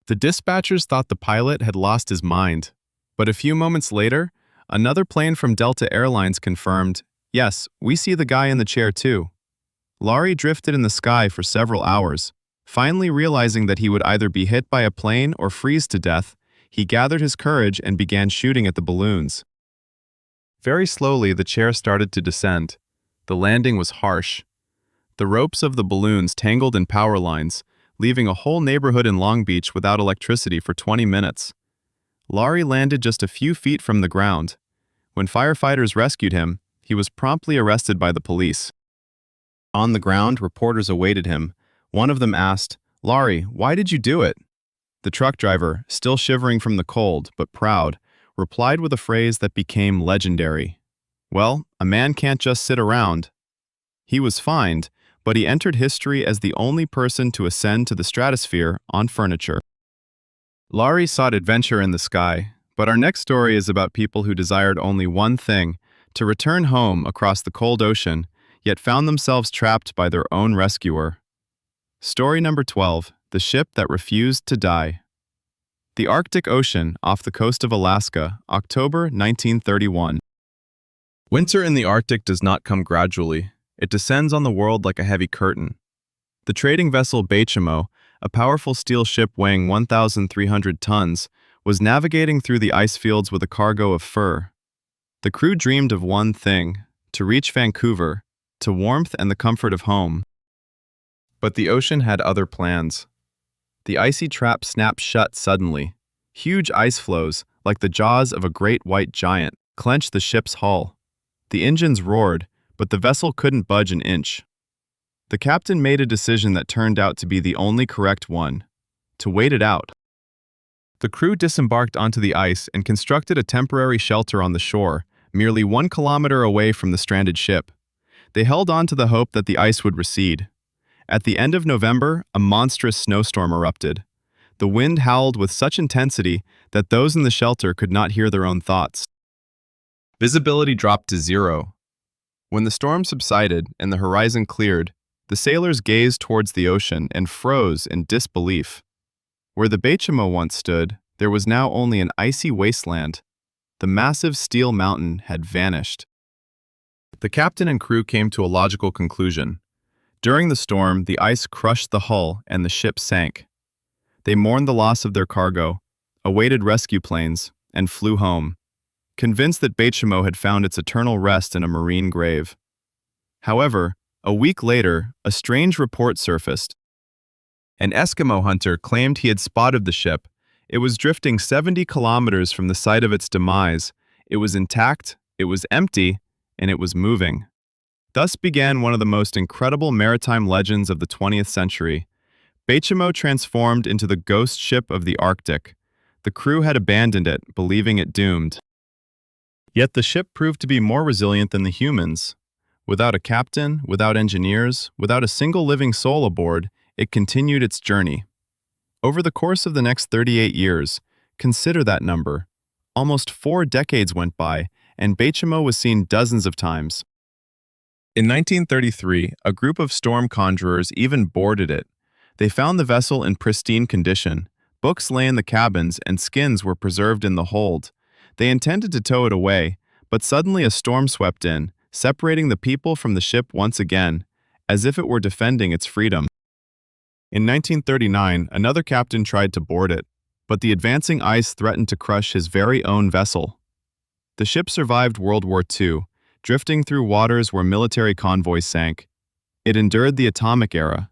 The dispatchers thought the pilot had lost his mind, but a few moments later, another plane from Delta Airlines confirmed, "Yes, we see the guy in the chair too." Laurie drifted in the sky for several hours. Finally realizing that he would either be hit by a plane or freeze to death, he gathered his courage and began shooting at the balloons. Very slowly, the chair started to descend. The landing was harsh. The ropes of the balloons tangled in power lines, leaving a whole neighborhood in Long Beach without electricity for 20 minutes. Laurie landed just a few feet from the ground. When firefighters rescued him, he was promptly arrested by the police. On the ground, reporters awaited him. One of them asked, "Laurie, why did you do it?" The truck driver, still shivering from the cold, but proud, replied with a phrase that became legendary. "Well, a man can't just sit around." He was fined, but he entered history as the only person to ascend to the stratosphere on furniture. Laurie sought adventure in the sky, but our next story is about people who desired only one thing, to return home across the cold ocean, yet found themselves trapped by their own rescuer. Story number 12, The Ship That Refused to Die. The Arctic Ocean, off the coast of Alaska, October 1931. Winter in the Arctic does not come gradually. It descends on the world like a heavy curtain. The trading vessel HMO, a powerful steel ship weighing 1,300 tons, was navigating through the ice fields with a cargo of fur. The crew dreamed of one thing, to reach Vancouver, to warmth and the comfort of home. But the ocean had other plans. The icy trap snapped shut suddenly. Huge ice floes, like the jaws of a great white giant, clenched the ship's hull. The engines roared, but the vessel couldn't budge an inch. The captain made a decision that turned out to be the only correct one: to wait it out. The crew disembarked onto the ice and constructed a temporary shelter on the shore, merely 1 kilometer away from the stranded ship. They held on to the hope that the ice would recede. At the end of November, a monstrous snowstorm erupted. The wind howled with such intensity that those in the shelter could not hear their own thoughts. Visibility dropped to 0. When the storm subsided and the horizon cleared, the sailors gazed towards the ocean and froze in disbelief. Where the HMO once stood, there was now only an icy wasteland. The massive steel mountain had vanished. The captain and crew came to a logical conclusion. During the storm, the ice crushed the hull and the ship sank. They mourned the loss of their cargo, awaited rescue planes, and flew home, convinced that HMO had found its eternal rest in a marine grave. However, a week later, a strange report surfaced. An Eskimo hunter claimed he had spotted the ship. It was drifting 70 kilometers from the site of its demise. It was intact, it was empty, and it was moving. Thus began one of the most incredible maritime legends of the 20th century. HMO transformed into the ghost ship of the Arctic. The crew had abandoned it, believing it doomed. Yet the ship proved to be more resilient than the humans. Without a captain, without engineers, without a single living soul aboard, it continued its journey. Over the course of the next 38 years, consider that number. Almost 4 decades went by, and HMO was seen dozens of times. In 1933, a group of storm conjurers even boarded it. They found the vessel in pristine condition. Books lay in the cabins and skins were preserved in the hold. They intended to tow it away, but suddenly a storm swept in, separating the people from the ship once again, as if it were defending its freedom. In 1939, another captain tried to board it, but the advancing ice threatened to crush his very own vessel. The ship survived World War II, drifting through waters where military convoys sank. It endured the atomic era.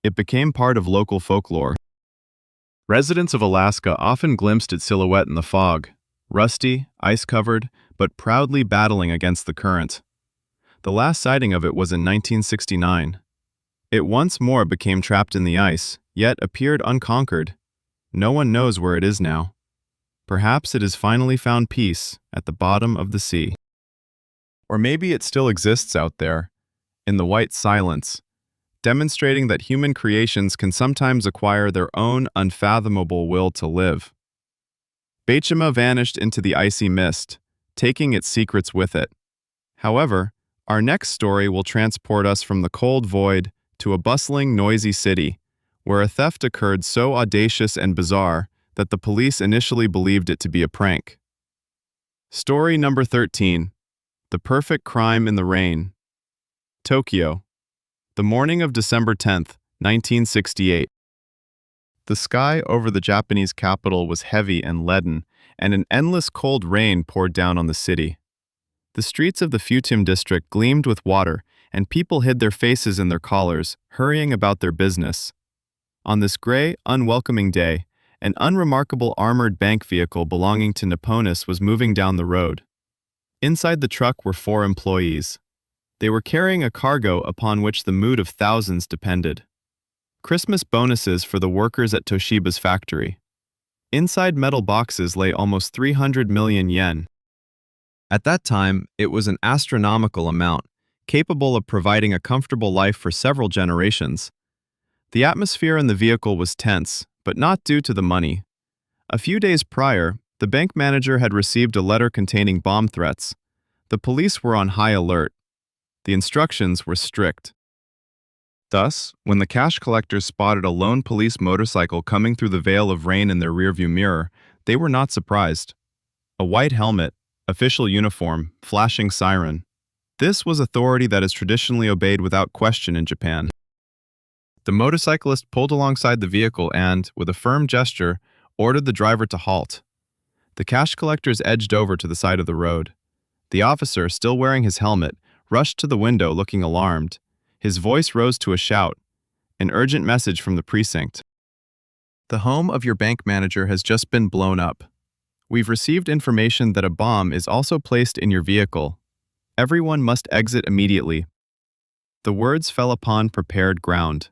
It became part of local folklore. Residents of Alaska often glimpsed its silhouette in the fog, rusty, ice-covered, but proudly battling against the current. The last sighting of it was in 1969. It once more became trapped in the ice, yet appeared unconquered. No one knows where it is now. Perhaps it has finally found peace at the bottom of the sea. Or maybe it still exists out there, in the white silence, demonstrating that human creations can sometimes acquire their own unfathomable will to live. HMO vanished into the icy mist, taking its secrets with it. However, our next story will transport us from the cold void to a bustling, noisy city, where a theft occurred so audacious and bizarre that the police initially believed it to be a prank. Story number 13. The Perfect Crime in the Rain. Tokyo. The morning of December 10th, 1968. The sky over the Japanese capital was heavy and leaden, and an endless cold rain poured down on the city. The streets of the Futim district gleamed with water, and people hid their faces in their collars, hurrying about their business. On this gray, unwelcoming day, an unremarkable armored bank vehicle belonging to Nipponis was moving down the road. Inside the truck were 4 employees. They were carrying a cargo upon which the mood of thousands depended. Christmas bonuses for the workers at Toshiba's factory. Inside metal boxes lay almost 300 million yen. At that time, it was an astronomical amount, capable of providing a comfortable life for several generations. The atmosphere in the vehicle was tense, but not due to the money. A few days prior, the bank manager had received a letter containing bomb threats. The police were on high alert. The instructions were strict. Thus, when the cash collectors spotted a lone police motorcycle coming through the veil of rain in their rearview mirror, they were not surprised. A white helmet, official uniform, flashing siren. This was authority that is traditionally obeyed without question in Japan. The motorcyclist pulled alongside the vehicle and, with a firm gesture, ordered the driver to halt. The cash collectors edged over to the side of the road. The officer, still wearing his helmet, rushed to the window looking alarmed. His voice rose to a shout, an urgent message from the precinct. The home of your bank manager has just been blown up. We've received information that a bomb is also placed in your vehicle. Everyone must exit immediately. The words fell upon prepared ground.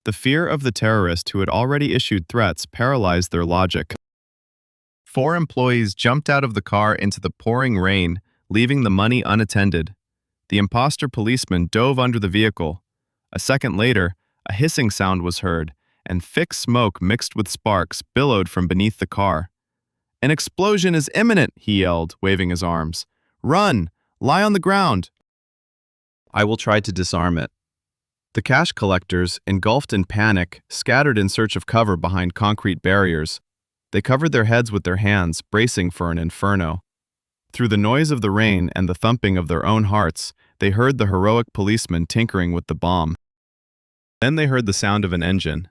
The fear of the terrorist who had already issued threats paralyzed their logic. 4 employees jumped out of the car into the pouring rain, leaving the money unattended. The imposter policeman dove under the vehicle. A second later, a hissing sound was heard, and thick smoke mixed with sparks billowed from beneath the car. "An explosion is imminent," he yelled, waving his arms. "Run! Lie on the ground! I will try to disarm it." The cash collectors, engulfed in panic, scattered in search of cover behind concrete barriers. They covered their heads with their hands, bracing for an inferno. Through the noise of the rain and the thumping of their own hearts, they heard the heroic policeman tinkering with the bomb. Then they heard the sound of an engine.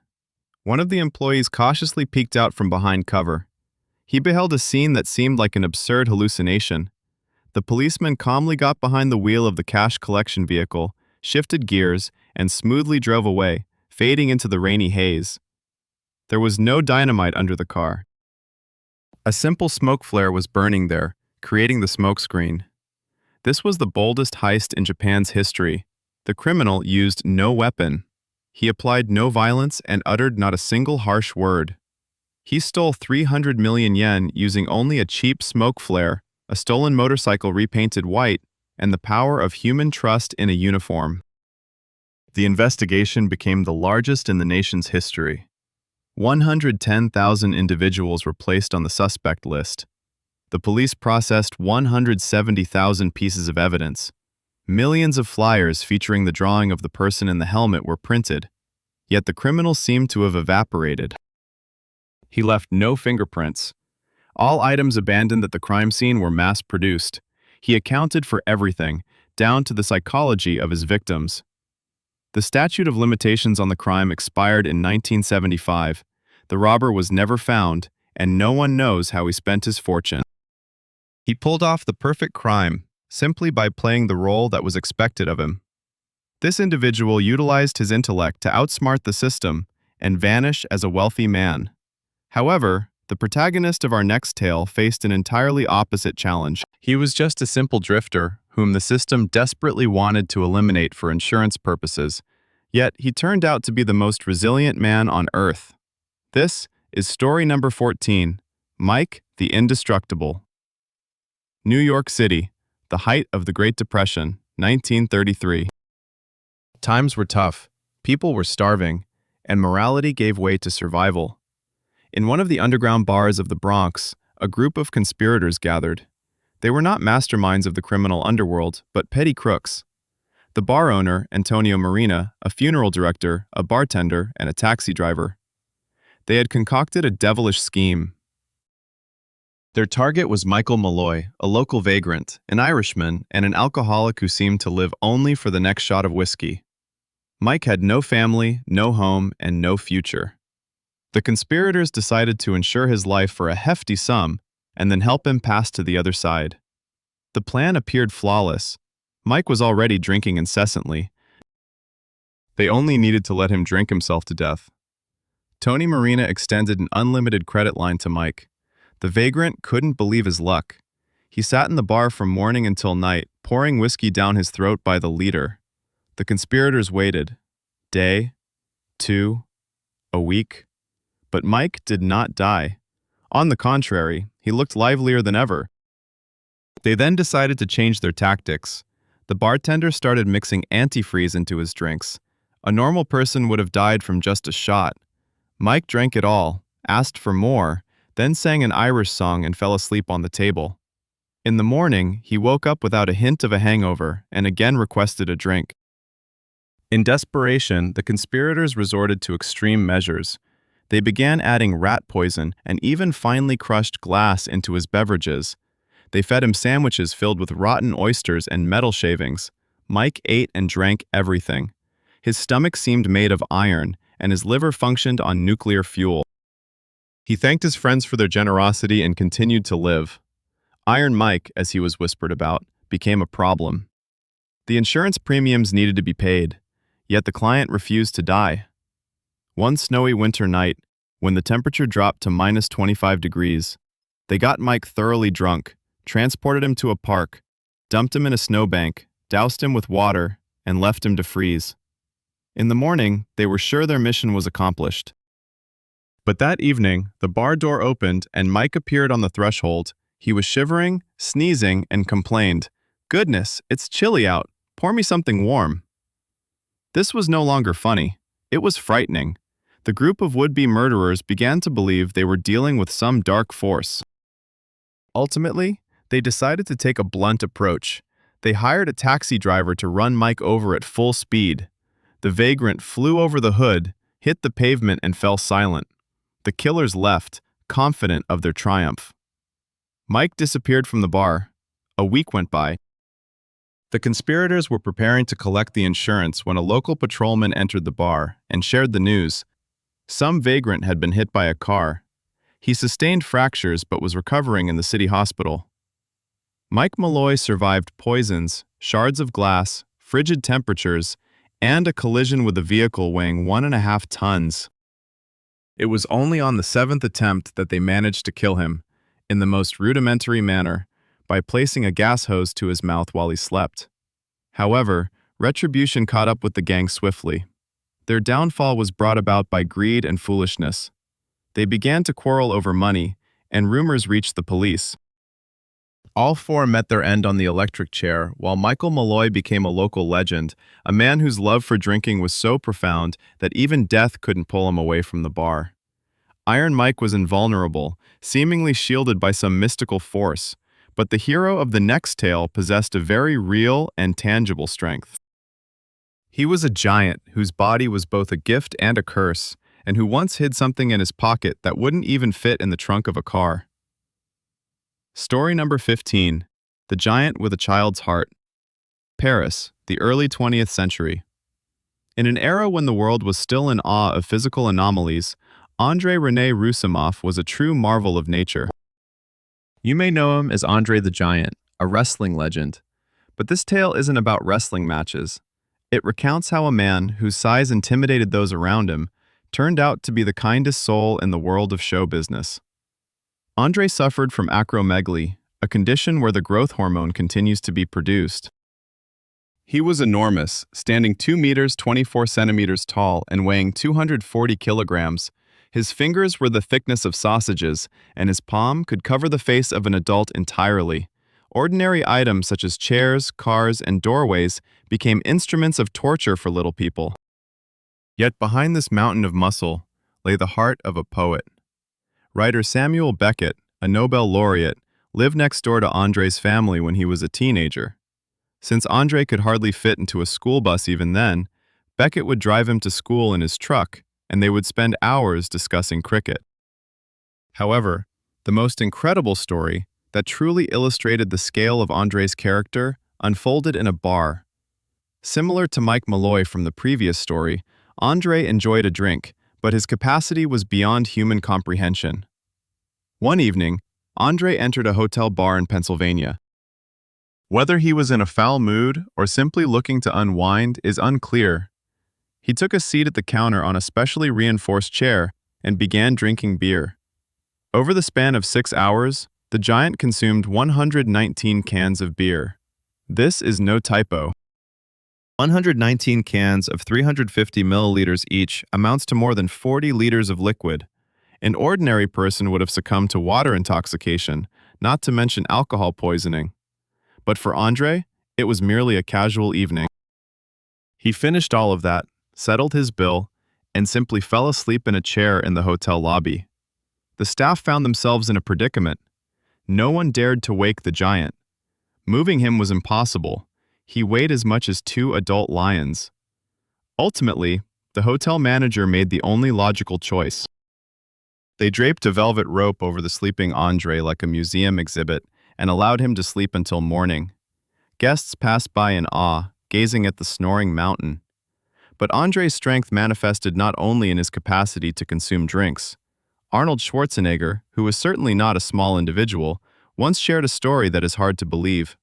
One of the employees cautiously peeked out from behind cover. He beheld a scene that seemed like an absurd hallucination. The policeman calmly got behind the wheel of the cash collection vehicle, shifted gears, and smoothly drove away, fading into the rainy haze. There was no dynamite under the car. A simple smoke flare was burning there, creating the smoke screen. This was the boldest heist in Japan's history. The criminal used no weapon. He applied no violence and uttered not a single harsh word. He stole 300 million yen using only a cheap smoke flare, a stolen motorcycle repainted white, and the power of human trust in a uniform. The investigation became the largest in the nation's history. 110,000 individuals were placed on the suspect list. The police processed 170,000 pieces of evidence. Millions of flyers featuring the drawing of the person in the helmet were printed, yet the criminal seemed to have evaporated. He left no fingerprints. All items abandoned at the crime scene were mass-produced. He accounted for everything, down to the psychology of his victims. The statute of limitations on the crime expired in 1975. The robber was never found, and no one knows how he spent his fortune. He pulled off the perfect crime simply by playing the role that was expected of him. This individual utilized his intellect to outsmart the system and vanish as a wealthy man. However, the protagonist of our next tale faced an entirely opposite challenge. He was just a simple drifter whom the system desperately wanted to eliminate for insurance purposes, yet he turned out to be the most resilient man on Earth. This is story number 14, Mike the Indestructible. New York City, the height of the Great Depression, 1933. Times were tough, people were starving, and morality gave way to survival. In one of the underground bars of the Bronx, a group of conspirators gathered. They were not masterminds of the criminal underworld, but petty crooks. The bar owner, Antonio Marina, a funeral director, a bartender, and a taxi driver. They had concocted a devilish scheme. Their target was Michael Malloy, a local vagrant, an Irishman, and an alcoholic who seemed to live only for the next shot of whiskey. Mike had no family, no home, and no future. The conspirators decided to insure his life for a hefty sum and then help him pass to the other side. The plan appeared flawless. Mike was already drinking incessantly. They only needed to let him drink himself to death. Tony Marina extended an unlimited credit line to Mike. The vagrant couldn't believe his luck. He sat in the bar from morning until night, pouring whiskey down his throat by the liter. The conspirators waited. Day, 2, a week. But Mike did not die. On the contrary, he looked livelier than ever. They then decided to change their tactics. The bartender started mixing antifreeze into his drinks. A normal person would have died from just a shot. Mike drank it all, asked for more, then sang an Irish song and fell asleep on the table. In the morning, he woke up without a hint of a hangover and again requested a drink. In desperation, the conspirators resorted to extreme measures. They began adding rat poison and even finely crushed glass into his beverages. They fed him sandwiches filled with rotten oysters and metal shavings. Mike ate and drank everything. His stomach seemed made of iron, and his liver functioned on nuclear fuel. He thanked his friends for their generosity and continued to live. Iron Mike, as he was whispered about, became a problem. The insurance premiums needed to be paid, yet the client refused to die. One snowy winter night, when the temperature dropped to -25 degrees, they got Mike thoroughly drunk, transported him to a park, dumped him in a snowbank, doused him with water, and left him to freeze. In the morning, they were sure their mission was accomplished. But that evening, the bar door opened and Mike appeared on the threshold. He was shivering, sneezing, and complained, "Goodness, it's chilly out. Pour me something warm." This was no longer funny. It was frightening. The group of would-be murderers began to believe they were dealing with some dark force. Ultimately, they decided to take a blunt approach. They hired a taxi driver to run Mike over at full speed. The vagrant flew over the hood, hit the pavement, and fell silent. The killers left, confident of their triumph. Mike disappeared from the bar. A week went by. The conspirators were preparing to collect the insurance when a local patrolman entered the bar and shared the news. Some vagrant had been hit by a car. He sustained fractures but was recovering in the city hospital. Mike Malloy survived poisons, shards of glass, frigid temperatures, and a collision with a vehicle weighing 1.5 tons. It was only on the 7th attempt that they managed to kill him, in the most rudimentary manner, by placing a gas hose to his mouth while he slept. However, retribution caught up with the gang swiftly. Their downfall was brought about by greed and foolishness. They began to quarrel over money, and rumors reached the police. All four met their end on the electric chair, while Michael Malloy became a local legend, a man whose love for drinking was so profound that even death couldn't pull him away from the bar. Iron Mike was invulnerable, seemingly shielded by some mystical force, but the hero of the next tale possessed a very real and tangible strength. He was a giant whose body was both a gift and a curse, and who once hid something in his pocket that wouldn't even fit in the trunk of a car. Story number 15. The Giant with a Child's Heart. Paris, the early 20th century. In an era when the world was still in awe of physical anomalies, André-René Roussimoff was a true marvel of nature. You may know him as Andre the Giant, a wrestling legend. But this tale isn't about wrestling matches. It recounts how a man whose size intimidated those around him turned out to be the kindest soul in the world of show business. Andre suffered from acromegaly, a condition where the growth hormone continues to be produced. He was enormous, standing 2 meters 24 centimeters tall and weighing 240 kilograms. His fingers were the thickness of sausages, and his palm could cover the face of an adult entirely. Ordinary items such as chairs, cars, and doorways became instruments of torture for little people. Yet behind this mountain of muscle lay the heart of a poet. Writer Samuel Beckett, a Nobel laureate, lived next door to Andre's family when he was a teenager. Since Andre could hardly fit into a school bus even then, Beckett would drive him to school in his truck, and they would spend hours discussing cricket. However, the most incredible story that truly illustrated the scale of Andre's character unfolded in a bar. Similar to Mike Malloy from the previous story, Andre enjoyed a drink, but his capacity was beyond human comprehension. One evening, Andre entered a hotel bar in Pennsylvania. Whether he was in a foul mood or simply looking to unwind is unclear. He took a seat at the counter on a specially reinforced chair and began drinking beer. Over the span of 6 hours, the giant consumed 119 cans of beer. This is no typo. 119 cans of 350 milliliters each amounts to more than 40 liters of liquid. An ordinary person would have succumbed to water intoxication, not to mention alcohol poisoning. But for Andre, it was merely a casual evening. He finished all of that, settled his bill, and simply fell asleep in a chair in the hotel lobby. The staff found themselves in a predicament. No one dared to wake the giant. Moving him was impossible. He weighed as much as 2 adult lions. Ultimately, the hotel manager made the only logical choice. They draped a velvet rope over the sleeping Andre like a museum exhibit and allowed him to sleep until morning. Guests passed by in awe, gazing at the snoring mountain. But Andre's strength manifested not only in his capacity to consume drinks. Arnold Schwarzenegger, who was certainly not a small individual, once shared a story that is hard to believe.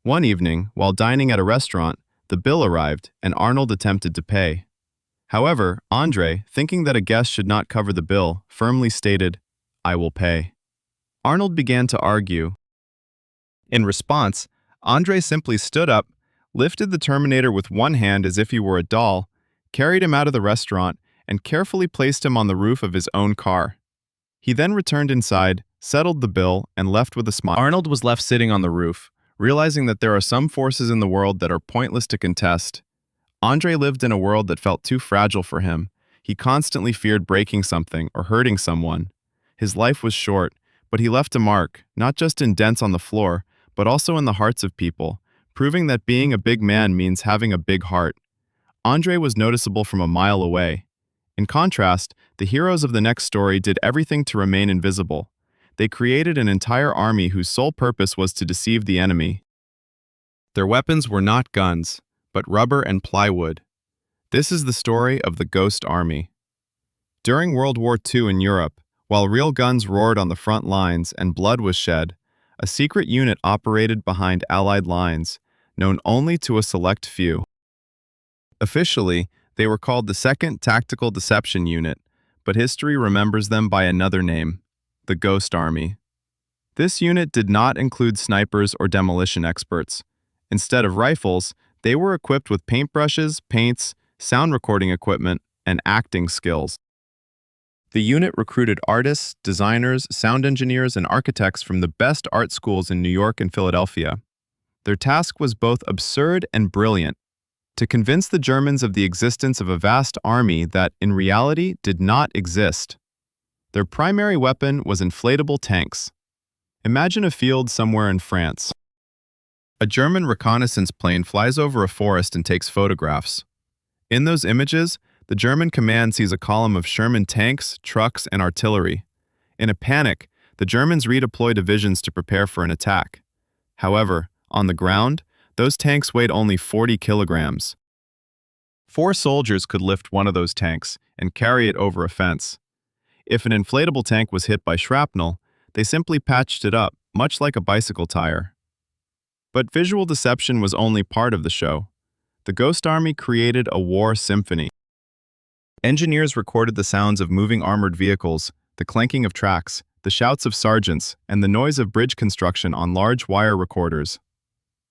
One evening, while dining at a restaurant, the bill arrived and Arnold attempted to pay. However, Andre, thinking that a guest should not cover the bill, firmly stated, "I will pay." Arnold began to argue. In response, Andre simply stood up, lifted the Terminator with one hand as if he were a doll, carried him out of the restaurant, and carefully placed him on the roof of his own car. He then returned inside, settled the bill, and left with a smile. Arnold was left sitting on the roof, realizing that there are some forces in the world that are pointless to contest. Andre lived in a world that felt too fragile for him. He constantly feared breaking something or hurting someone. His life was short, but he left a mark, not just in dents on the floor, but also in the hearts of people, proving that being a big man means having a big heart. Andre was noticeable from a mile away. In contrast, the heroes of the next story did everything to remain invisible. They created an entire army whose sole purpose was to deceive the enemy. Their weapons were not guns, but rubber and plywood. This is the story of the Ghost Army. During World War II in Europe, while real guns roared on the front lines and blood was shed, a secret unit operated behind Allied lines, known only to a select few. Officially, they were called the 2nd Tactical Deception Unit, but history remembers them by another name, the Ghost Army. This unit did not include snipers or demolition experts. Instead of rifles, they were equipped with paintbrushes, paints, sound recording equipment, and acting skills. The unit recruited artists, designers, sound engineers, and architects from the best art schools in New York and Philadelphia. Their task was both absurd and brilliant: to convince the Germans of the existence of a vast army that, in reality, did not exist. Their primary weapon was inflatable tanks. Imagine a field somewhere in France. A German reconnaissance plane flies over a forest and takes photographs. In those images, the German command sees a column of Sherman tanks, trucks, and artillery. In a panic, the Germans redeploy divisions to prepare for an attack. However, on the ground, those tanks weighed only 40 kilograms. 4 soldiers could lift one of those tanks and carry it over a fence. If an inflatable tank was hit by shrapnel, they simply patched it up, much like a bicycle tire. But visual deception was only part of the show. The Ghost Army created a war symphony. Engineers recorded the sounds of moving armored vehicles, the clanking of tracks, the shouts of sergeants, and the noise of bridge construction on large wire recorders.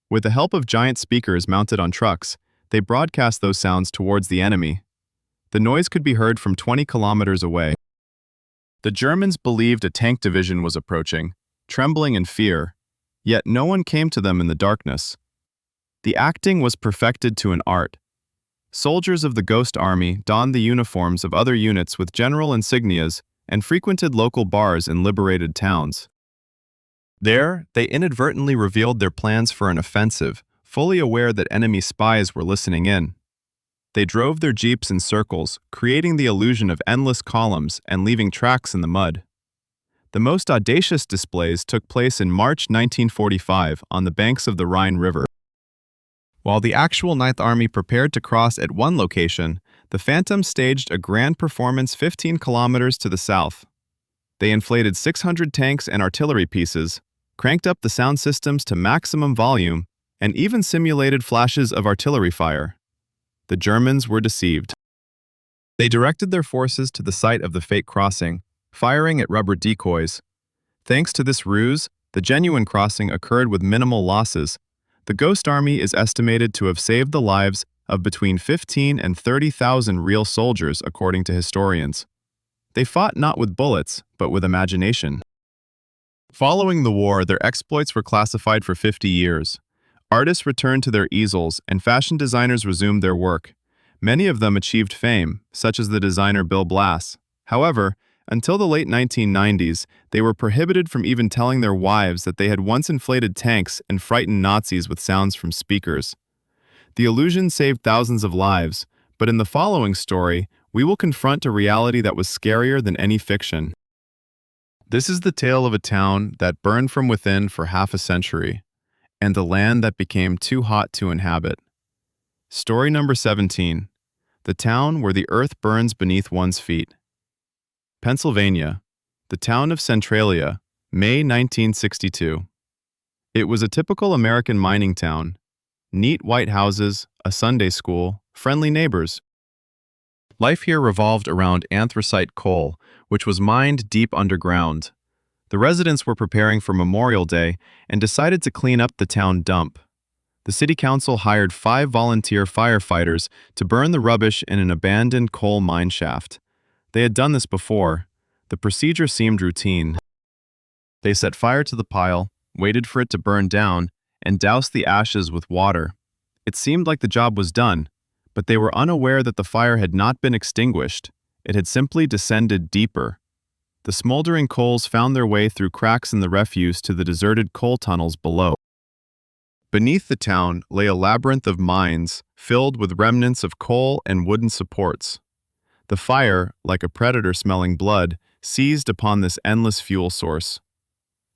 With the help of giant speakers mounted on trucks, they broadcast those sounds towards the enemy. The noise could be heard from 20 kilometers away. The Germans believed a tank division was approaching, trembling in fear, yet no one came to them in the darkness. The acting was perfected to an art. Soldiers of the Ghost Army donned the uniforms of other units with general insignias and frequented local bars in liberated towns. There, they inadvertently revealed their plans for an offensive, fully aware that enemy spies were listening in. They drove their jeeps in circles, creating the illusion of endless columns and leaving tracks in the mud. The most audacious displays took place in March 1945 on the banks of the Rhine River. While the actual Ninth Army prepared to cross at one location, the Phantoms staged a grand performance 15 kilometers to the south. They inflated 600 tanks and artillery pieces, cranked up the sound systems to maximum volume, and even simulated flashes of artillery fire. The Germans were deceived. They directed their forces to the site of the fake crossing, firing at rubber decoys. Thanks to this ruse, the genuine crossing occurred with minimal losses. The Ghost Army is estimated to have saved the lives of between 15 and 30,000 real soldiers, according to historians. They fought not with bullets, but with imagination. Following the war, their exploits were classified for 50 years. Artists returned to their easels, and fashion designers resumed their work. Many of them achieved fame, such as the designer Bill Blass. However, until the late 1990s, they were prohibited from even telling their wives that they had once inflated tanks and frightened Nazis with sounds from speakers. The illusion saved thousands of lives, but in the following story, we will confront a reality that was scarier than any fiction. This is the tale of a town that burned from within for half a century, and a land that became too hot to inhabit. Story number 17. The town where the earth burns beneath one's feet. Pennsylvania, the town of Centralia, May 1962. It was a typical American mining town. Neat white houses, a Sunday school, friendly neighbors. Life here revolved around anthracite coal, which was mined deep underground. The residents were preparing for Memorial Day and decided to clean up the town dump. The city council hired 5 volunteer firefighters to burn the rubbish in an abandoned coal mine shaft. They had done this before. The procedure seemed routine. They set fire to the pile, waited for it to burn down, and doused the ashes with water. It seemed like the job was done, but they were unaware that the fire had not been extinguished. It had simply descended deeper. The smoldering coals found their way through cracks in the refuse to the deserted coal tunnels below. Beneath the town lay a labyrinth of mines filled with remnants of coal and wooden supports. The fire, like a predator smelling blood, seized upon this endless fuel source.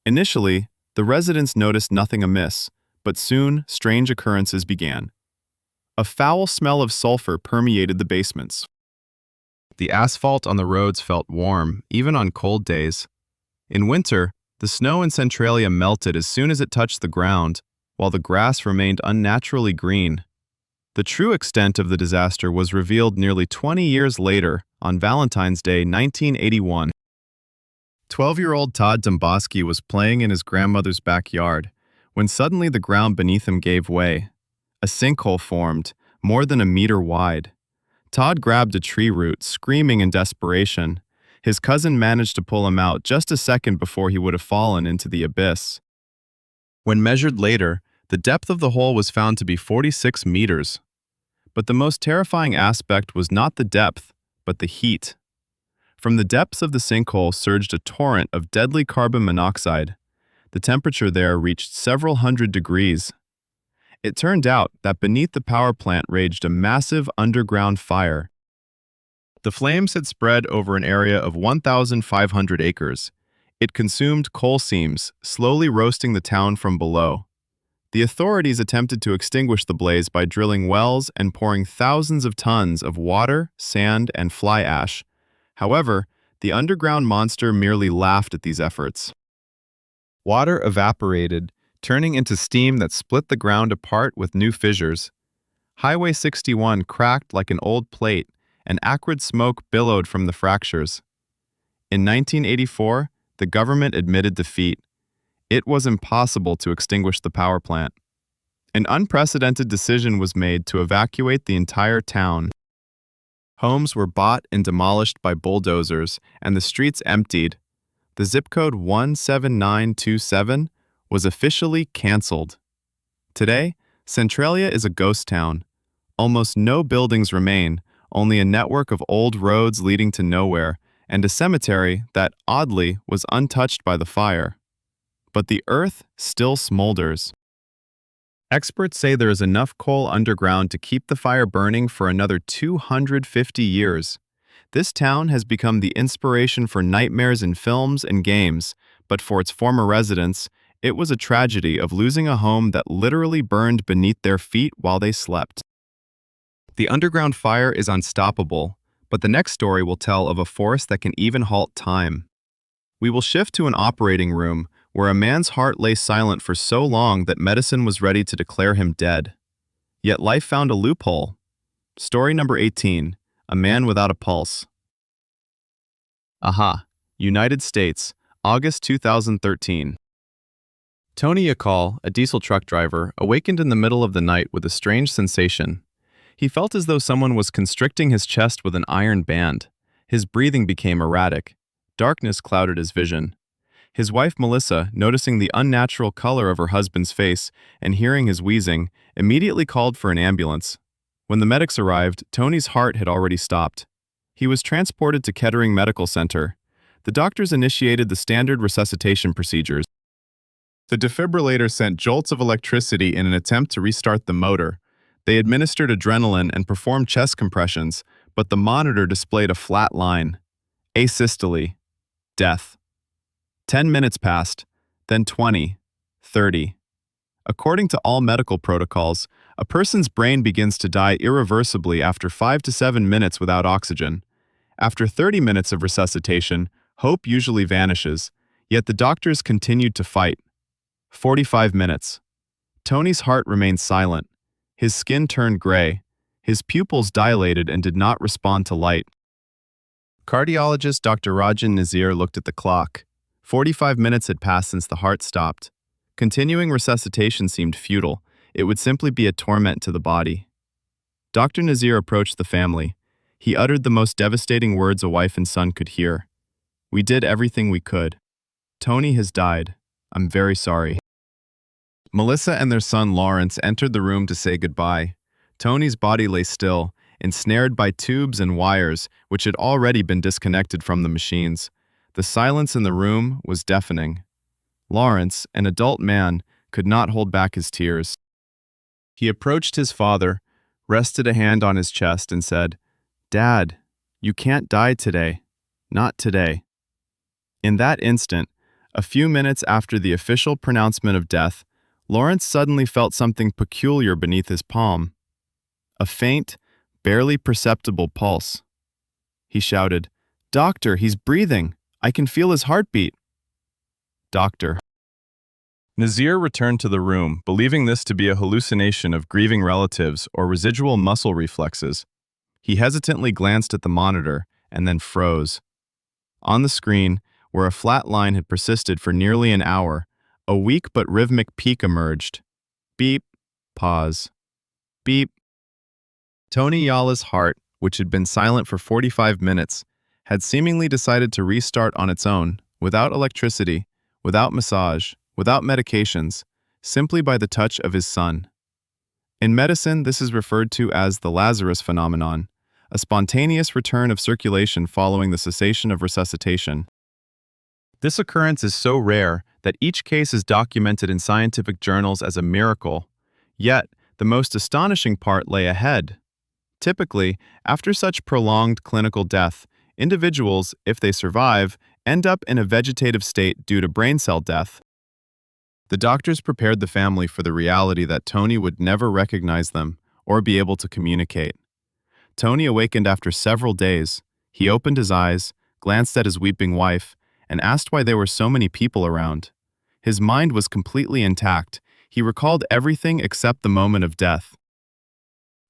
Initially, the residents noticed nothing amiss, but soon strange occurrences began. A foul smell of sulfur permeated the basements. The asphalt on the roads felt warm, even on cold days. In winter, the snow in Centralia melted as soon as it touched the ground, while the grass remained unnaturally green. The true extent of the disaster was revealed nearly 20 years later, on Valentine's Day 1981. 12-year-old Todd Domboski was playing in his grandmother's backyard when suddenly the ground beneath him gave way. A sinkhole formed, more than a meter wide. Todd grabbed a tree root, screaming in desperation. His cousin managed to pull him out just a second before he would have fallen into the abyss. When measured later, the depth of the hole was found to be 46 meters. But the most terrifying aspect was not the depth, but the heat. From the depths of the sinkhole surged a torrent of deadly carbon monoxide. The temperature there reached several hundred degrees. It turned out that beneath the power plant raged a massive underground fire. The flames had spread over an area of 1,500 acres. It consumed coal seams, slowly roasting the town from below. The authorities attempted to extinguish the blaze by drilling wells and pouring thousands of tons of water, sand, and fly ash. However, the underground monster merely laughed at these efforts. Water evaporated, turning into steam that split the ground apart with new fissures. Highway 61 cracked like an old plate, and acrid smoke billowed from the fractures. In 1984, the government admitted defeat. It was impossible to extinguish the power plant. An unprecedented decision was made to evacuate the entire town. Homes were bought and demolished by bulldozers, and the streets emptied. The zip code 17927 was officially canceled. Today, Centralia is a ghost town. Almost no buildings remain, only a network of old roads leading to nowhere, and a cemetery that, oddly, was untouched by the fire. But the earth still smolders. Experts say there is enough coal underground to keep the fire burning for another 250 years. This town has become the inspiration for nightmares in films and games, but for its former residents, it was a tragedy of losing a home that literally burned beneath their feet while they slept. The underground fire is unstoppable, but the next story will tell of a force that can even halt time. We will shift to an operating room where a man's heart lay silent for so long that medicine was ready to declare him dead. Yet life found a loophole. Story number 18, A Man Without a Pulse. Aha, United States, August 2013. Tony Yakal, a diesel truck driver, awakened in the middle of the night with a strange sensation. He felt as though someone was constricting his chest with an iron band. His breathing became erratic. Darkness clouded his vision. His wife Melissa, noticing the unnatural color of her husband's face and hearing his wheezing, immediately called for an ambulance. When the medics arrived, Tony's heart had already stopped. He was transported to Kettering Medical Center. The doctors initiated the standard resuscitation procedures. The defibrillator sent jolts of electricity in an attempt to restart the motor. They administered adrenaline and performed chest compressions, but the monitor displayed a flat line. Asystole. Death. 10 minutes passed, then 20, 30. According to all medical protocols, a person's brain begins to die irreversibly after 5 to 7 minutes without oxygen. After 30 minutes of resuscitation, hope usually vanishes, yet the doctors continued to fight. 45 minutes. Tony's heart remained silent. His skin turned gray. His pupils dilated and did not respond to light. Cardiologist Dr. Rajan Nazir looked at the clock. 45 minutes had passed since the heart stopped. Continuing resuscitation seemed futile. It would simply be a torment to the body. Dr. Nazir approached the family. He uttered the most devastating words a wife and son could hear. "We did everything we could. Tony has died. I'm very sorry." Melissa and their son Lawrence entered the room to say goodbye. Tony's body lay still, ensnared by tubes and wires which had already been disconnected from the machines. The silence in the room was deafening. Lawrence, an adult man, could not hold back his tears. He approached his father, rested a hand on his chest, and said, "Dad, you can't die today. Not today." In that instant, a few minutes after the official pronouncement of death, Lawrence suddenly felt something peculiar beneath his palm. A faint, barely perceptible pulse. He shouted, "Doctor, he's breathing! I can feel his heartbeat." Doctor. Nazir returned to the room, believing this to be a hallucination of grieving relatives or residual muscle reflexes. He hesitantly glanced at the monitor and then froze. On the screen, where a flat line had persisted for nearly an hour, a weak but rhythmic peak emerged. Beep. Pause. Beep. Tony Yala's heart, which had been silent for 45 minutes, had seemingly decided to restart on its own, without electricity, without massage, without medications, simply by the touch of his son. In medicine, this is referred to as the Lazarus phenomenon, a spontaneous return of circulation following the cessation of resuscitation. This occurrence is so rare that each case is documented in scientific journals as a miracle. Yet, the most astonishing part lay ahead. Typically, after such prolonged clinical death, individuals, if they survive, end up in a vegetative state due to brain cell death. The doctors prepared the family for the reality that Tony would never recognize them or be able to communicate. Tony awakened after several days. He opened his eyes, glanced at his weeping wife, and asked why there were so many people around. His mind was completely intact. He recalled everything except the moment of death.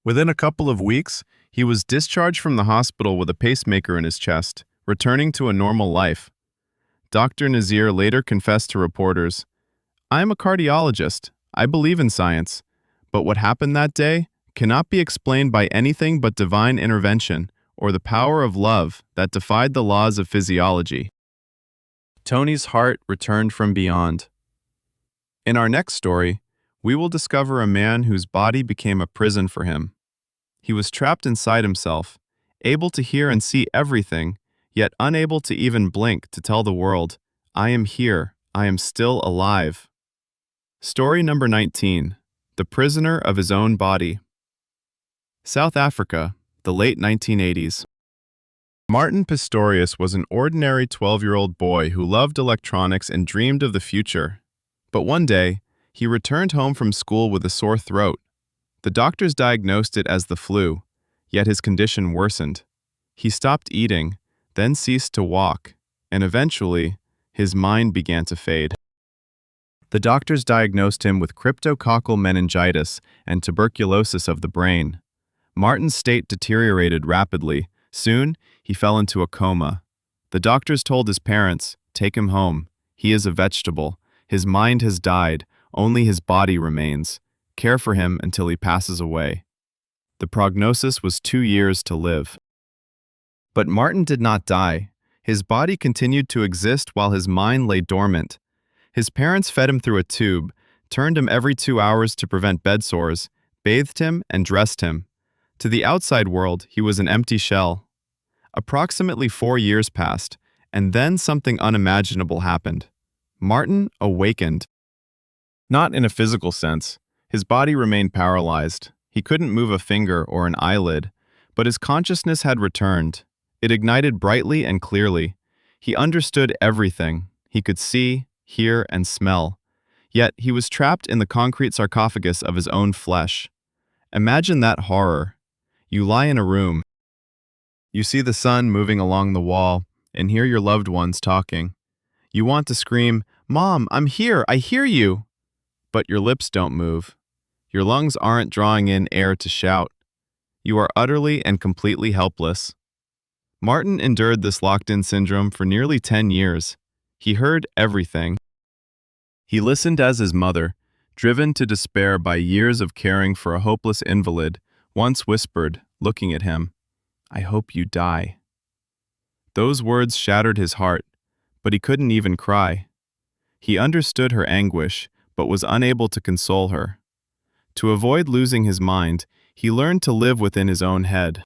Within a couple of weeks, he was discharged from the hospital with a pacemaker in his chest, returning to a normal life. Dr. Nazir later confessed to reporters, "I am a cardiologist. I believe in science. But what happened that day cannot be explained by anything but divine intervention or the power of love that defied the laws of physiology." Tony's heart returned from beyond. In our next story, we will discover a man whose body became a prison for him. He was trapped inside himself, able to hear and see everything, yet unable to even blink to tell the world, "I am here, I am still alive." Story number 19, The prisoner of his own body. South Africa, the late 1980s. Martin Pistorius was an ordinary 12-year-old boy who loved electronics and dreamed of the future. But one day, he returned home from school with a sore throat. The doctors diagnosed it as the flu, yet his condition worsened. He stopped eating, then ceased to walk, and eventually, his mind began to fade. The doctors diagnosed him with cryptococcal meningitis and tuberculosis of the brain. Martin's state deteriorated rapidly. Soon, he fell into a coma. The doctors told his parents, "Take him home. He is a vegetable. His mind has died. Only his body remains. Care for him until he passes away." The prognosis was 2 years to live. But Martin did not die. His body continued to exist while his mind lay dormant. His parents fed him through a tube, turned him every 2 hours to prevent bed sores, bathed him, and dressed him. To the outside world, he was an empty shell. Approximately 4 years passed, and then something unimaginable happened. Martin awakened. Not in a physical sense. His body remained paralyzed. He couldn't move a finger or an eyelid, but his consciousness had returned. It ignited brightly and clearly. He understood everything. He could see, hear, and smell. Yet he was trapped in the concrete sarcophagus of his own flesh. Imagine that horror. You lie in a room. You see the sun moving along the wall and hear your loved ones talking. You want to scream, "Mom, I'm here, I hear you!" But your lips don't move. Your lungs aren't drawing in air to shout. You are utterly and completely helpless. Martin endured this locked-in syndrome for nearly 10 years. He heard everything. He listened as his mother, driven to despair by years of caring for a hopeless invalid, once whispered, looking at him, "I hope you die." Those words shattered his heart, but he couldn't even cry. He understood her anguish, but was unable to console her. To avoid losing his mind, he learned to live within his own head.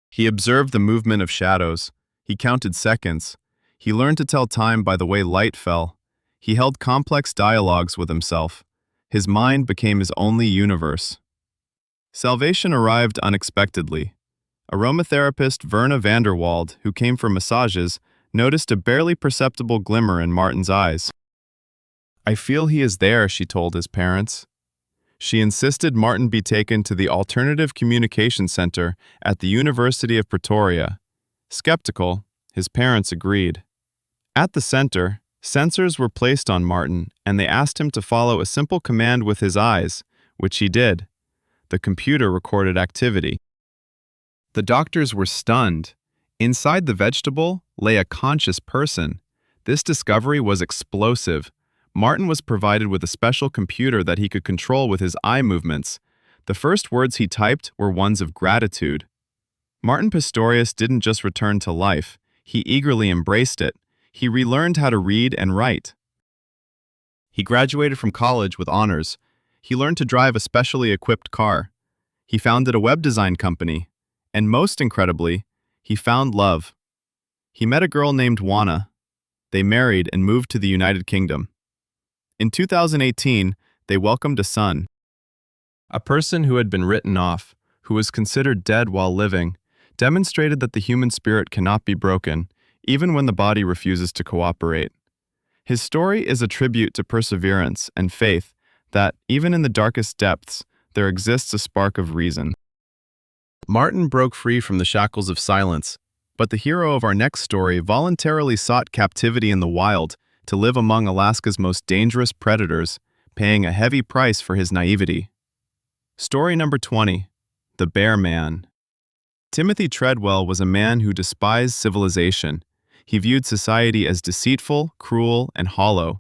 He observed the movement of shadows. He counted seconds. He learned to tell time by the way light fell. He held complex dialogues with himself. His mind became his only universe. Salvation arrived unexpectedly. Aromatherapist Verna Vanderwald, who came for massages, noticed a barely perceptible glimmer in Martin's eyes. "I feel he is there," she told his parents. She insisted Martin be taken to the Alternative Communication Center at the University of Pretoria. Skeptical, his parents agreed. At the center, sensors were placed on Martin, and they asked him to follow a simple command with his eyes, which he did. The computer recorded activity. The doctors were stunned. Inside the vegetable lay a conscious person. This discovery was explosive. Martin was provided with a special computer that he could control with his eye movements. The first words he typed were ones of gratitude. Martin Pistorius didn't just return to life. He eagerly embraced it. He relearned how to read and write. He graduated from college with honors. He learned to drive a specially equipped car. He founded a web design company. And most incredibly, he found love. He met a girl named Juana. They married and moved to the United Kingdom. In 2018, they welcomed a son. A person who had been written off, who was considered dead while living, demonstrated that the human spirit cannot be broken, even when the body refuses to cooperate. His story is a tribute to perseverance and faith that, even in the darkest depths, there exists a spark of reason. Martin broke free from the shackles of silence, but the hero of our next story voluntarily sought captivity in the wild to live among Alaska's most dangerous predators, paying a heavy price for his naivety. Story number 20. The Bear Man. Timothy Treadwell was a man who despised civilization. He viewed society as deceitful, cruel, and hollow.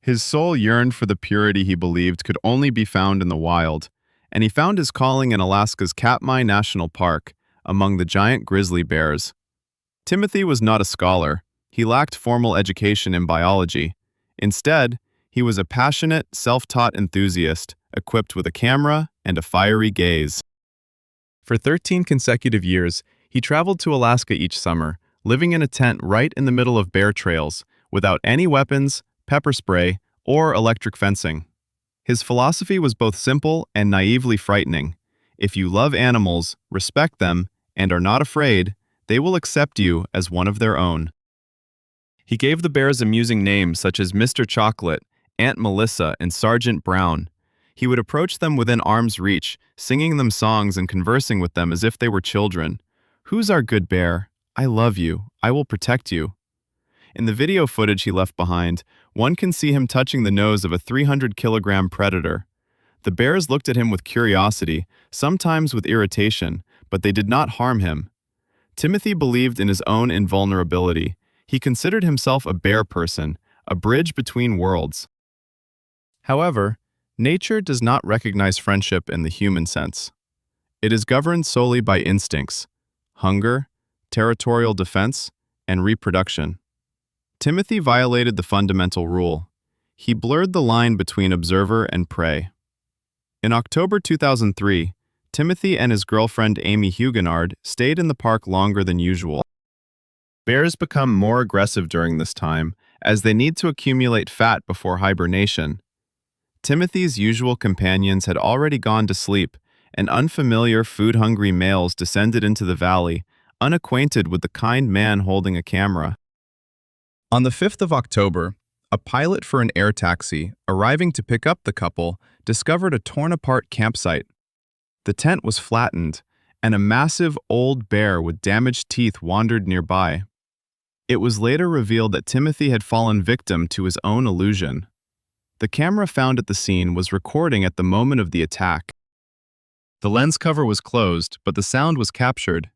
His soul yearned for the purity he believed could only be found in the wild, and he found his calling in Alaska's Katmai National Park, among the giant grizzly bears. Timothy was not a scholar. He lacked formal education in biology. Instead, he was a passionate, self-taught enthusiast, equipped with a camera and a fiery gaze. For 13 consecutive years, he traveled to Alaska each summer, living in a tent right in the middle of bear trails, without any weapons, pepper spray, or electric fencing. His philosophy was both simple and naively frightening. If you love animals, respect them, and are not afraid, they will accept you as one of their own. He gave the bears amusing names such as Mr. Chocolate, Aunt Melissa, and Sergeant Brown. He would approach them within arm's reach, singing them songs and conversing with them as if they were children. "Who's our good bear? I love you. I will protect you." In the video footage he left behind, one can see him touching the nose of a 300-kilogram predator. The bears looked at him with curiosity, sometimes with irritation, but they did not harm him. Timothy believed in his own invulnerability. He considered himself a bear person, a bridge between worlds. However, nature does not recognize friendship in the human sense. It is governed solely by instincts: hunger, territorial defense, and reproduction. Timothy violated the fundamental rule. He blurred the line between observer and prey. In October 2003, Timothy and his girlfriend Amy Huguenard stayed in the park longer than usual. Bears become more aggressive during this time, as they need to accumulate fat before hibernation. Timothy's usual companions had already gone to sleep, and unfamiliar food-hungry males descended into the valley, unacquainted with the kind man holding a camera. On the 5th of October, a pilot for an air taxi, arriving to pick up the couple, discovered a torn-apart campsite. The tent was flattened, and a massive old bear with damaged teeth wandered nearby. It was later revealed that Timothy had fallen victim to his own illusion. The camera found at the scene was recording at the moment of the attack. The lens cover was closed, but the sound was captured.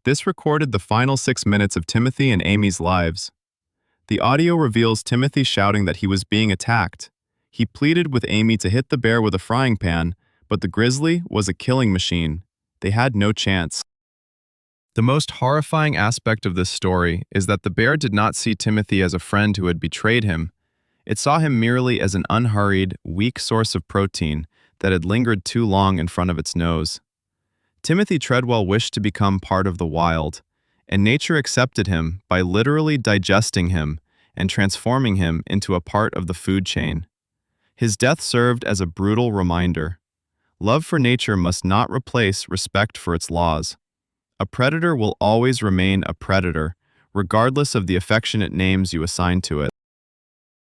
This recorded the final 6 minutes of Timothy and Amy's lives. The audio reveals Timothy shouting that he was being attacked. He pleaded with Amy to hit the bear with a frying pan, but the grizzly was a killing machine. They had no chance. The most horrifying aspect of this story is that the bear did not see Timothy as a friend who had betrayed him. It saw him merely as an unhurried, weak source of protein that had lingered too long in front of its nose. Timothy Treadwell wished to become part of the wild, and nature accepted him by literally digesting him and transforming him into a part of the food chain. His death served as a brutal reminder. Love for nature must not replace respect for its laws. A predator will always remain a predator, regardless of the affectionate names you assign to it.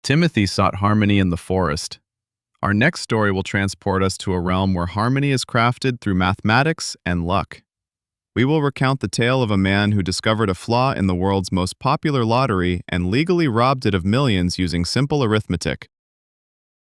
Timothy sought harmony in the forest. Our next story will transport us to a realm where harmony is crafted through mathematics and luck. We will recount the tale of a man who discovered a flaw in the world's most popular lottery and legally robbed it of millions using simple arithmetic.